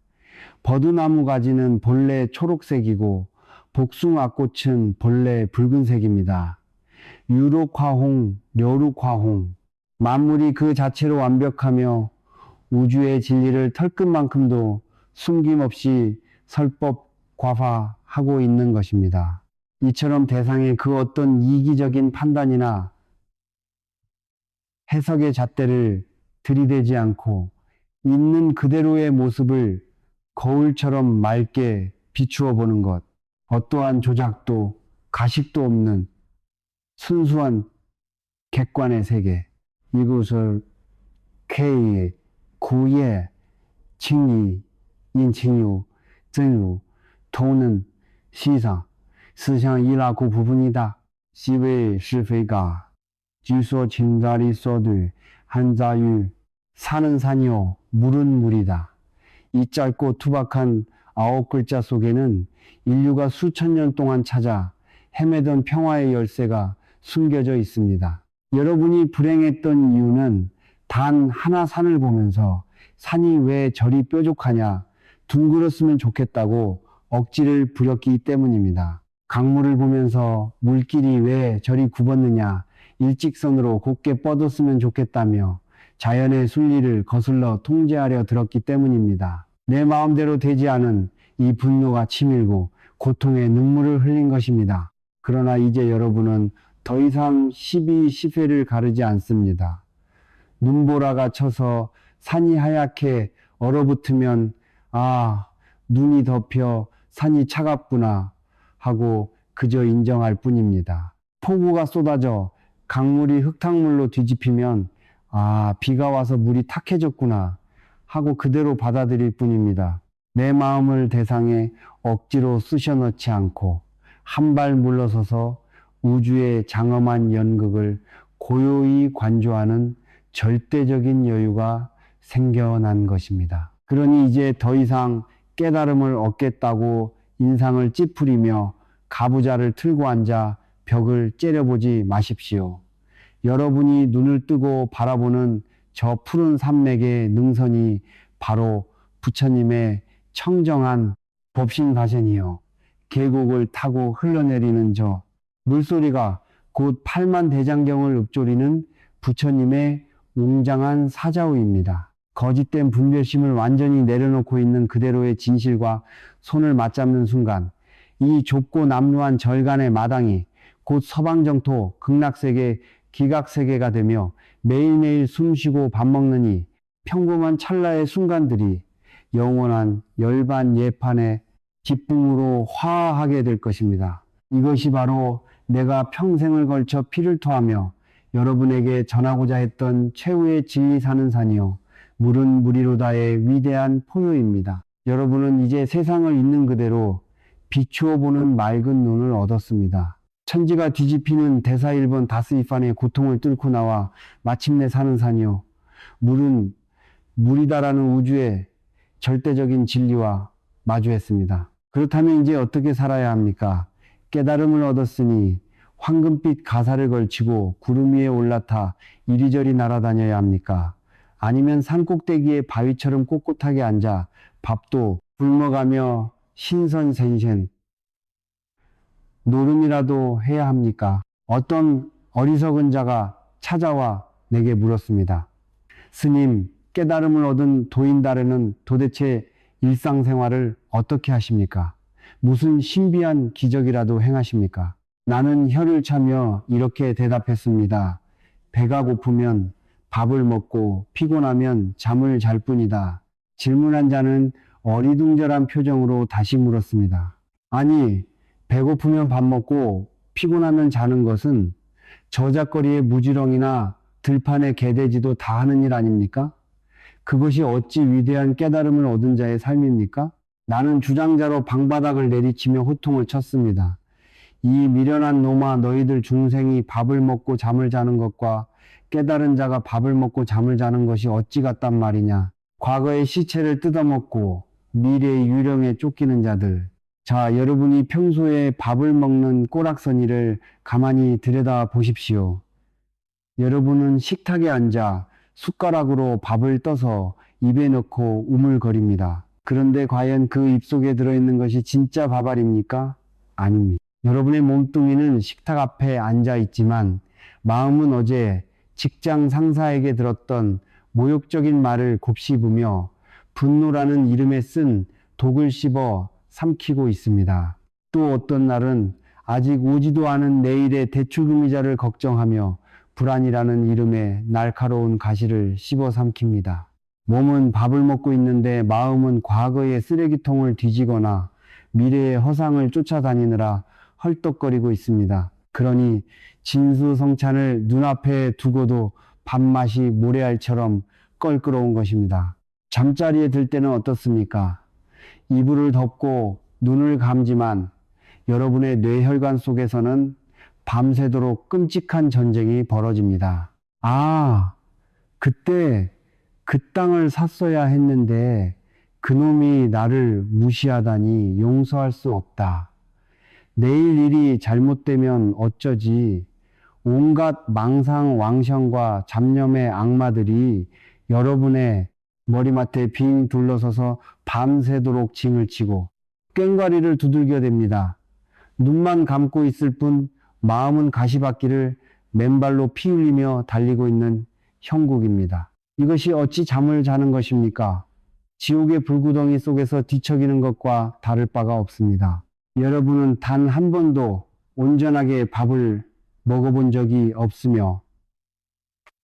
버드나무 가지는 본래 초록색이고 복숭아꽃은 본래 붉은색입니다. 유록화홍, 려룩화홍, 만물이 그 자체로 완벽하며 우주의 진리를 털끝만큼도 숨김없이 설법과화하고 있는 것입니다. 이처럼 대상의 그 어떤 이기적인 판단이나 해석의 잣대를 들이대지 않고 있는 그대로의 모습을 거울처럼 맑게 비추어 보는 것. 어떠한 조작도 가식도 없는 순수한 객관의 세계. 이것을 K, 구예, 칭의, 인칭유, 정유, 통는 시상, 思想一라고 부분이다. 시의是非가, 지소 진자리 소들, 한자유, 산은 산이요, 물은 물이다. 이 짧고 투박한 9글자 속에는 인류가 수천 년 동안 찾아 헤매던 평화의 열쇠가 숨겨져 있습니다. 여러분이 불행했던 이유는 단 하나 산을 보면서 산이 왜 저리 뾰족하냐, 둥그렇으면 좋겠다고 억지를 부렸기 때문입니다. 강물을 보면서 물길이 왜 저리 굽었느냐, 일직선으로 곱게 뻗었으면 좋겠다며 자연의 순리를 거슬러 통제하려 들었기 때문입니다. 내 마음대로 되지 않은 이 분노가 치밀고 고통의 눈물을 흘린 것입니다. 그러나 이제 여러분은 더 이상 12시회를 가르지 않습니다. 눈보라가 쳐서 산이 하얗게 얼어붙으면 아, 눈이 덮여 산이 차갑구나 하고 그저 인정할 뿐입니다. 폭우가 쏟아져 강물이 흙탕물로 뒤집히면 아, 비가 와서 물이 탁해졌구나 하고 그대로 받아들일 뿐입니다. 내 마음을 대상에 억지로 쑤셔 넣지 않고 한 발 물러서서 우주의 장엄한 연극을 고요히 관조하는 절대적인 여유가 생겨난 것입니다. 그러니 이제 더 이상 깨달음을 얻겠다고 인상을 찌푸리며 가부좌를 틀고 앉아 벽을 째려보지 마십시오. 여러분이 눈을 뜨고 바라보는 저 푸른 산맥의 능선이 바로 부처님의 청정한 법신가전이요. 계곡을 타고 흘러내리는 저 물소리가 곧 팔만대장경을 읊조리는 부처님의 웅장한 사자우입니다. 거짓된 분별심을 완전히 내려놓고 있는 그대로의 진실과 손을 맞잡는 순간 이 좁고 남루한 절간의 마당이 곧 서방정토 극락세계 기각세계가 되며 매일매일 숨쉬고 밥 먹느니 평범한 찰나의 순간들이 영원한 열반 예판의 기쁨으로 화하게 될 것입니다. 이것이 바로 내가 평생을 걸쳐 피를 토하며 여러분에게 전하고자 했던 최후의 진리 사는 산이요. 물은 물이로다의 위대한 포효입니다. 여러분은 이제 세상을 있는 그대로 비추어 보는 맑은 눈을 얻었습니다. 천지가 뒤집히는 대사일본 다스이판의 고통을 뚫고 나와 마침내 사는 산이요. 물은 물이다라는 우주의 절대적인 진리와 마주했습니다. 그렇다면 이제 어떻게 살아야 합니까? 깨달음을 얻었으니 황금빛 가사를 걸치고 구름 위에 올라타 이리저리 날아다녀야 합니까? 아니면 산꼭대기에 바위처럼 꼿꼿하게 앉아 밥도 굶어가며 신선생생 노름이라도 해야 합니까? 어떤 어리석은 자가 찾아와 내게 물었습니다. 스님, 깨달음을 얻은 도인달에는 도대체 일상생활을 어떻게 하십니까? 무슨 신비한 기적이라도 행하십니까? 나는 혀를 차며 이렇게 대답했습니다. 배가 고프면 밥을 먹고 피곤하면 잠을 잘 뿐이다. 질문한 자는 어리둥절한 표정으로 다시 물었습니다. 아니, 배고프면 밥 먹고 피곤하면 자는 것은 저작거리의 무지렁이나 들판의 개돼지도 다 하는 일 아닙니까? 그것이 어찌 위대한 깨달음을 얻은 자의 삶입니까? 나는 주장자로 방바닥을 내리치며 호통을 쳤습니다. 이 미련한 놈아, 너희들 중생이 밥을 먹고 잠을 자는 것과 깨달은 자가 밥을 먹고 잠을 자는 것이 어찌 같단 말이냐. 과거의 시체를 뜯어먹고 미래의 유령에 쫓기는 자들. 자, 여러분이 평소에 밥을 먹는 꼬락서니를 가만히 들여다 보십시오. 여러분은 식탁에 앉아 숟가락으로 밥을 떠서 입에 넣고 우물거립니다. 그런데 과연 그 입속에 들어있는 것이 진짜 밥알입니까? 아닙니다. 여러분의 몸뚱이는 식탁 앞에 앉아 있지만 마음은 어제 직장 상사에게 들었던 모욕적인 말을 곱씹으며 분노라는 이름에 쓴 독을 씹어 삼키고 있습니다. 또 어떤 날은 아직 오지도 않은 내일의 대출금 이자를 걱정하며 불안이라는 이름의 날카로운 가시를 씹어 삼킵니다. 몸은 밥을 먹고 있는데 마음은 과거의 쓰레기통을 뒤지거나 미래의 허상을 쫓아다니느라 헐떡거리고 있습니다. 그러니 진수성찬을 눈앞에 두고도 밥맛이 모래알처럼 껄끄러운 것입니다. 잠자리에 들 때는 어떻습니까? 이불을 덮고 눈을 감지만 여러분의 뇌혈관 속에서는 밤새도록 끔찍한 전쟁이 벌어집니다. 아, 그때 그 땅을 샀어야 했는데 그놈이 나를 무시하다니 용서할 수 없다. 내일 일이 잘못되면 어쩌지? 온갖 망상왕성과 잡념의 악마들이 여러분의 머리맡에 빙 둘러서서 밤새도록 징을 치고 꽹과리를 두들겨댑니다. 눈만 감고 있을 뿐 마음은 가시밭길을 맨발로 피 흘리며 달리고 있는 형국입니다. 이것이 어찌 잠을 자는 것입니까? 지옥의 불구덩이 속에서 뒤척이는 것과 다를 바가 없습니다. 여러분은 단 한 번도 온전하게 밥을 먹어본 적이 없으며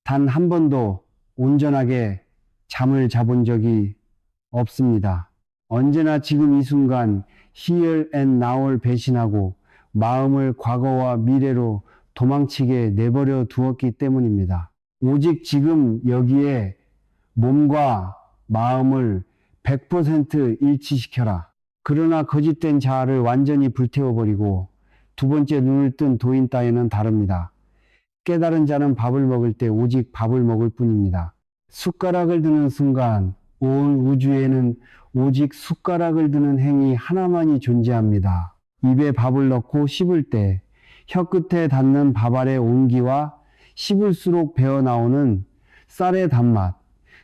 단 한 번도 온전하게 잠을 자본 적이 없습니다. 언제나 지금 이 순간 here and now를 배신하고 마음을 과거와 미래로 도망치게 내버려 두었기 때문입니다. 오직 지금 여기에 몸과 마음을 100% 일치시켜라. 그러나 거짓된 자아를 완전히 불태워버리고 두 번째 눈을 뜬 도인 따위는 다릅니다. 깨달은 자는 밥을 먹을 때 오직 밥을 먹을 뿐입니다. 숟가락을 드는 순간 온 우주에는 오직 숟가락을 드는 행위 하나만이 존재합니다. 입에 밥을 넣고 씹을 때 혀끝에 닿는 밥알의 온기와 씹을수록 배어나오는 쌀의 단맛,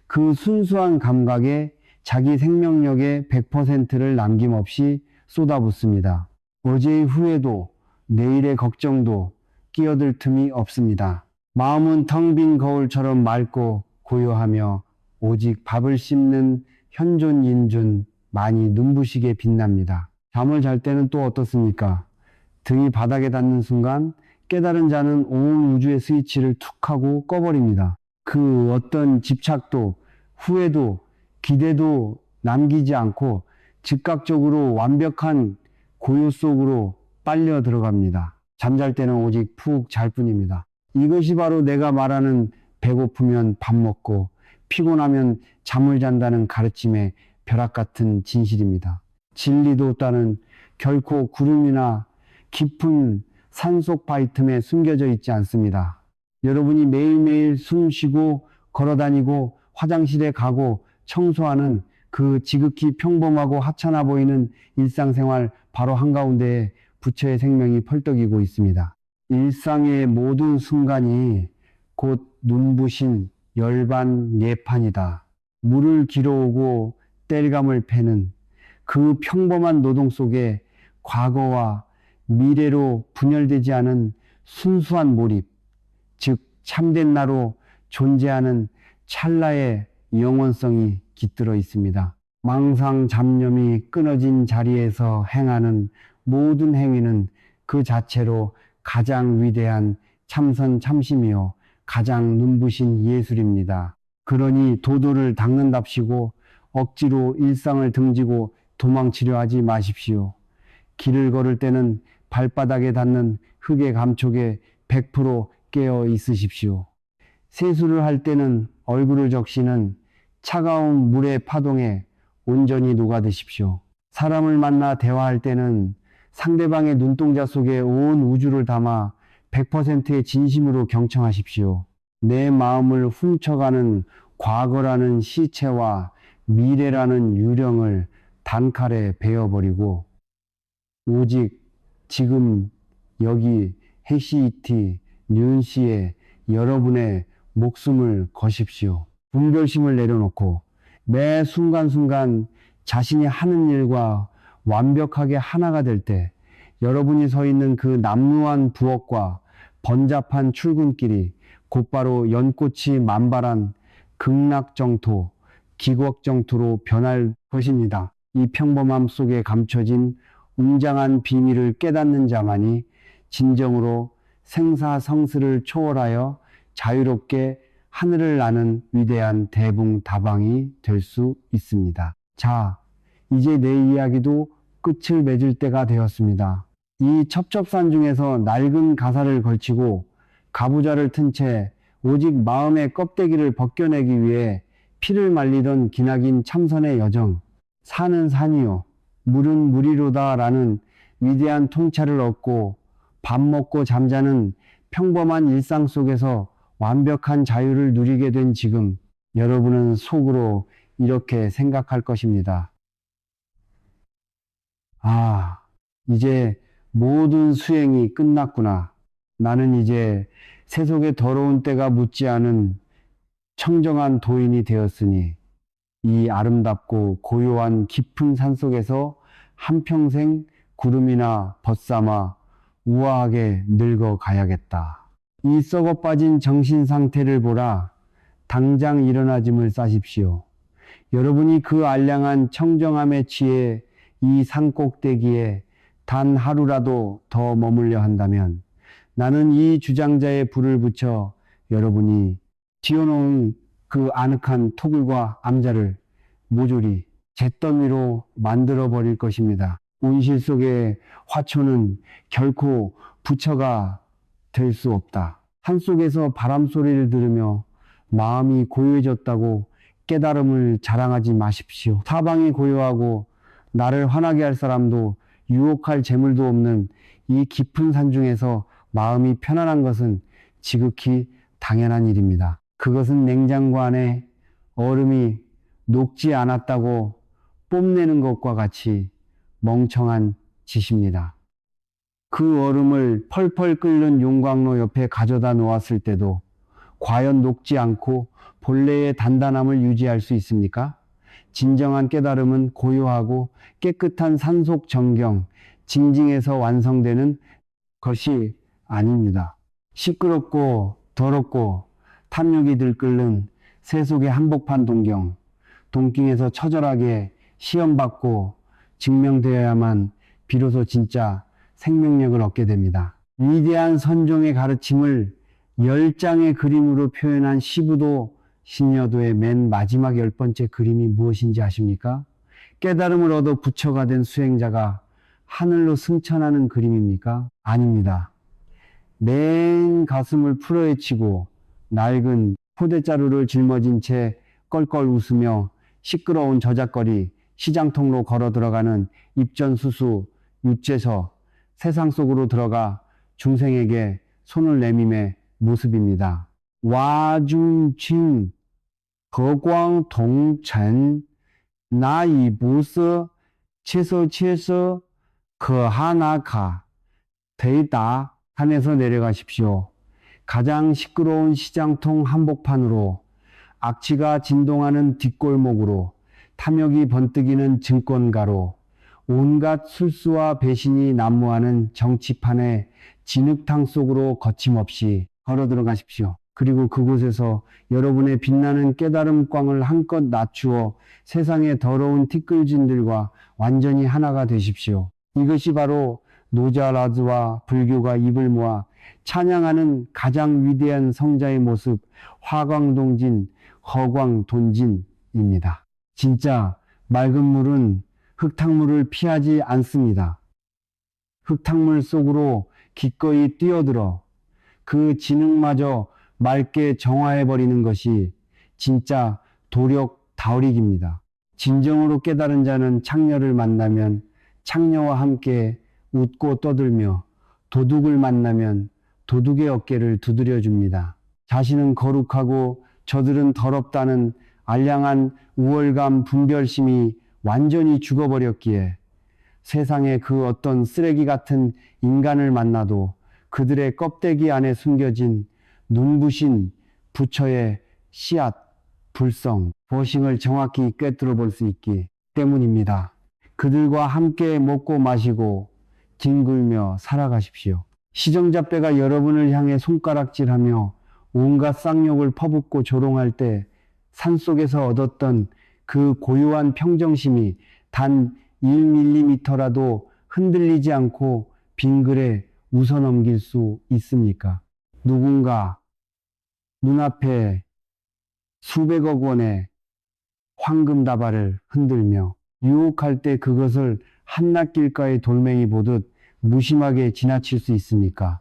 그 순수한 감각에 자기 생명력의 100%를 남김없이 쏟아붓습니다. 어제의 후회도 내일의 걱정도 끼어들 틈이 없습니다. 마음은 텅 빈 거울처럼 맑고 고요하며 오직 밥을 씹는 현존인준 많이 눈부시게 빛납니다. 잠을 잘 때는 또 어떻습니까? 등이 바닥에 닿는 순간 깨달은 자는 온 우주의 스위치를 툭 하고 꺼버립니다. 그 어떤 집착도 후회도 기대도 남기지 않고 즉각적으로 완벽한 고요 속으로 빨려 들어갑니다. 잠잘 때는 오직 푹 잘 뿐입니다. 이것이 바로 내가 말하는 배고프면 밥 먹고 피곤하면 잠을 잔다는 가르침의 벼락 같은 진실입니다. 진리도 따는 결코 구름이나 깊은 산속 바위 틈에 숨겨져 있지 않습니다. 여러분이 매일매일 숨 쉬고 걸어다니고 화장실에 가고 청소하는 그 지극히 평범하고 하찮아 보이는 일상생활 바로 한가운데에 부처의 생명이 펄떡이고 있습니다. 일상의 모든 순간이 곧 눈부신 열반 예판이다. 물을 길어오고 땔감을 패는 그 평범한 노동 속에 과거와 미래로 분열되지 않은 순수한 몰입, 즉 참된 나로 존재하는 찰나의 영원성이 깃들어 있습니다. 망상 잡념이 끊어진 자리에서 행하는 모든 행위는 그 자체로 가장 위대한 참선 참심이요 가장 눈부신 예술입니다. 그러니 도도를 닦는답시고 억지로 일상을 등지고 도망치려 하지 마십시오. 길을 걸을 때는 발바닥에 닿는 흙의 감촉에 100% 깨어 있으십시오. 세수를 할 때는 얼굴을 적시는 차가운 물의 파동에 온전히 녹아드십시오. 사람을 만나 대화할 때는 상대방의 눈동자 속에 온 우주를 담아 100%의 진심으로 경청하십시오. 내 마음을 훔쳐가는 과거라는 시체와 미래라는 유령을 단칼에 베어버리고 오직 지금 여기 해시이티 뉴은시에 여러분의 목숨을 거십시오. 분별심을 내려놓고 매 순간순간 자신이 하는 일과 완벽하게 하나가 될 때 여러분이 서 있는 그 남루한 부엌과 번잡한 출근길이 곧바로 연꽃이 만발한 극락정토, 기quốc 정토로 변할 것입니다. 이 평범함 속에 감춰진 웅장한 비밀을 깨닫는 자만이 진정으로 생사성스를 초월하여 자유롭게 하늘을 나는 위대한 대붕다방이 될 수 있습니다. 자, 이제 내 이야기도 끝을 맺을 때가 되었습니다. 이 첩첩산 중에서 낡은 가사를 걸치고 가부좌를 튼 채 오직 마음의 껍데기를 벗겨내기 위해 피를 말리던 기나긴 참선의 여정, 산은 산이요, 물은 물이로다라는 위대한 통찰을 얻고 밥 먹고 잠자는 평범한 일상 속에서 완벽한 자유를 누리게 된 지금, 여러분은 속으로 이렇게 생각할 것입니다. 아, 이제 모든 수행이 끝났구나. 나는 이제 세속의 더러운 때가 묻지 않은 청정한 도인이 되었으니 이 아름답고 고요한 깊은 산속에서 한평생 구름이나 벗삼아 우아하게 늙어가야겠다. 이 썩어 빠진 정신 상태를 보라. 당장 일어나짐을 싸십시오. 여러분이 그 알량한 청정함에 취해 이 산꼭대기에 단 하루라도 더 머물려 한다면 나는 이 주장자의 불을 붙여 여러분이 튀어놓은 그 아늑한 토굴과 암자를 모조리 잿더미로 만들어 버릴 것입니다. 온실 속의 화초는 결코 부처가 될 수 없다. 산속에서 바람 소리를 들으며 마음이 고요해졌다고 깨달음을 자랑하지 마십시오. 사방이 고요하고 나를 화나게 할 사람도 유혹할 재물도 없는 이 깊은 산 중에서 마음이 편안한 것은 지극히 당연한 일입니다. 그것은 냉장고 안에 얼음이 녹지 않았다고 뽐내는 것과 같이 멍청한 짓입니다. 그 얼음을 펄펄 끓는 용광로 옆에 가져다 놓았을 때도 과연 녹지 않고 본래의 단단함을 유지할 수 있습니까? 진정한 깨달음은 고요하고 깨끗한 산속 정경, 징징에서 완성되는 것이 아닙니다. 시끄럽고 더럽고 탐욕이 들끓는 세속의 한복판 동경, 동경에서 처절하게 시험받고 증명되어야만 비로소 진짜 생명력을 얻게 됩니다. 위대한 선종의 가르침을 10장의 그림으로 표현한 시부도 신여도의 맨 마지막 10번째 그림이 무엇인지 아십니까? 깨달음을 얻어 부처가 된 수행자가 하늘로 승천하는 그림입니까? 아닙니다. 맨 가슴을 풀어헤치고 낡은 포대자루를 짊어진 채 껄껄 웃으며 시끄러운 저작거리 시장통로 걸어 들어가는 입전수수 유재서 세상 속으로 들어가 중생에게 손을 내밈의 모습입니다. 와중칭 거광동천 나이부서 채서 거하나카 대다 산에서 내려가십시오. 가장 시끄러운 시장통 한복판으로, 악취가 진동하는 뒷골목으로, 탐욕이 번뜩이는 증권가로, 온갖 술수와 배신이 난무하는 정치판의 진흙탕 속으로 거침없이 걸어 들어가십시오. 그리고 그곳에서 여러분의 빛나는 깨달음 광을 한껏 낮추어 세상의 더러운 티끌진들과 완전히 하나가 되십시오. 이것이 바로 노자라즈와 불교가 입을 모아 찬양하는 가장 위대한 성자의 모습, 화광동진, 허광돈진입니다. 진짜 맑은 물은 흙탕물을 피하지 않습니다. 흙탕물 속으로 기꺼이 뛰어들어 그 진흙마저 맑게 정화해버리는 것이 진짜 도력다우릭입니다. 진정으로 깨달은 자는 창녀를 만나면 창녀와 함께 웃고 떠들며 도둑을 만나면 도둑의 어깨를 두드려 줍니다. 자신은 거룩하고 저들은 더럽다는 알량한 우월감 분별심이 완전히 죽어버렸기에 세상에 그 어떤 쓰레기 같은 인간을 만나도 그들의 껍데기 안에 숨겨진 눈부신 부처의 씨앗, 불성, 보싱을 정확히 꿰뚫어 볼 수 있기 때문입니다. 그들과 함께 먹고 마시고 뒹굴며 살아가십시오. 시정잡배가 여러분을 향해 손가락질하며 온갖 쌍욕을 퍼붓고 조롱할 때 산속에서 얻었던 그 고요한 평정심이 단 1mm라도 흔들리지 않고 빙글에 웃어넘길 수 있습니까? 누군가 눈앞에 수백억 원의 황금 다발을 흔들며 유혹할 때 그것을 한낱길가의 돌멩이 보듯 무심하게 지나칠 수 있습니까?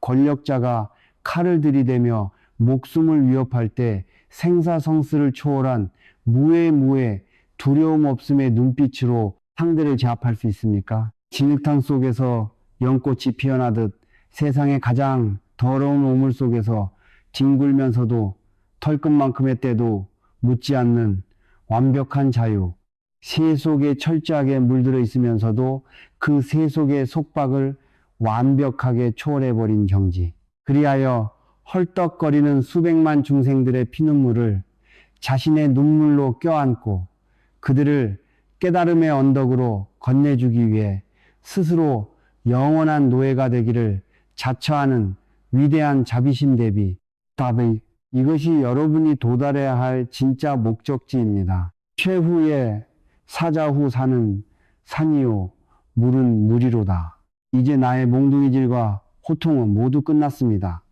권력자가 칼을 들이대며 목숨을 위협할 때 생사성스를 초월한 무해무해 두려움 없음의 눈빛으로 상대를 제압할 수 있습니까? 진흙탕 속에서 연꽃이 피어나듯 세상의 가장 더러운 오물 속에서 뒹굴면서도 털끝만큼의 때도 묻지 않는 완벽한 자유, 새 속에 철저하게 물들어 있으면서도 그 새 속의 속박을 완벽하게 초월해버린 경지. 그리하여 헐떡거리는 수백만 중생들의 피눈물을 자신의 눈물로 껴안고 그들을 깨달음의 언덕으로 건네주기 위해 스스로 영원한 노예가 되기를 자처하는 위대한 자비심 대비 답이 이것이 여러분이 도달해야 할 진짜 목적지입니다. 최후의 사자후 산은 산이요 물은 물이로다. 이제 나의 몽둥이질과 호통은 모두 끝났습니다.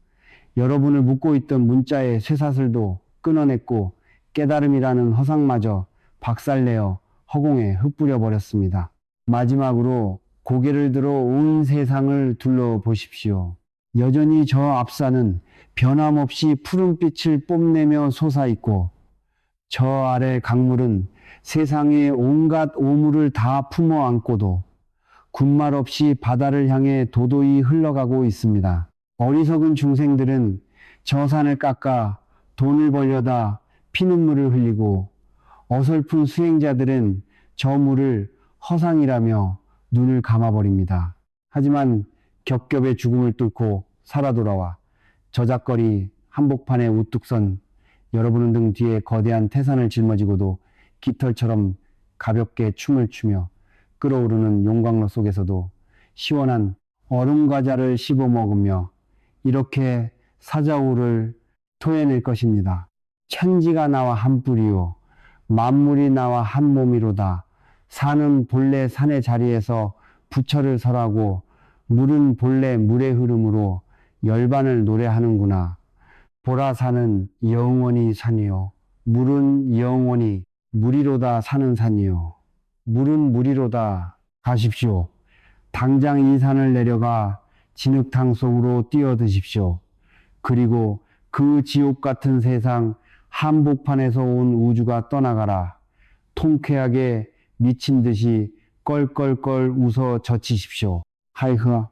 여러분을 묶고 있던 문자의 쇠사슬도 끊어냈고 깨달음이라는 허상마저 박살내어 허공에 흩뿌려 버렸습니다. 마지막으로 고개를 들어 온 세상을 둘러보십시오. 여전히 저 앞산은 변함없이 푸른빛을 뽐내며 솟아있고 저 아래 강물은 세상의 온갖 오물을 다 품어 안고도 군말 없이 바다를 향해 도도히 흘러가고 있습니다. 어리석은 중생들은 저 산을 깎아 돈을 벌려다 피눈물을 흘리고 어설픈 수행자들은 저 물을 허상이라며 눈을 감아버립니다. 하지만 겹겹의 죽음을 뚫고 살아 돌아와 저작거리 한복판에 우뚝 선 여러분 등 뒤에 거대한 태산을 짊어지고도 깃털처럼 가볍게 춤을 추며 끓어오르는 용광로 속에서도 시원한 얼음 과자를 씹어 먹으며 이렇게 사자후를 토해낼 것입니다. 천지가 나와 한 뿌리요 만물이 나와 한 몸이로다. 산은 본래 산의 자리에서 부처를 설하고 물은 본래 물의 흐름으로 열반을 노래하는구나. 보라 산은 영원히 산이요 물은 영원히 물이로다 사는 산이요 물은 물이로다 가십시오. 당장 이 산을 내려가 진흙탕 속으로 뛰어드십시오. 그리고 그 지옥 같은 세상 한복판에서 온 우주가 떠나가라. 통쾌하게 미친 듯이 껄껄껄 웃어 젖히십시오. 하이흐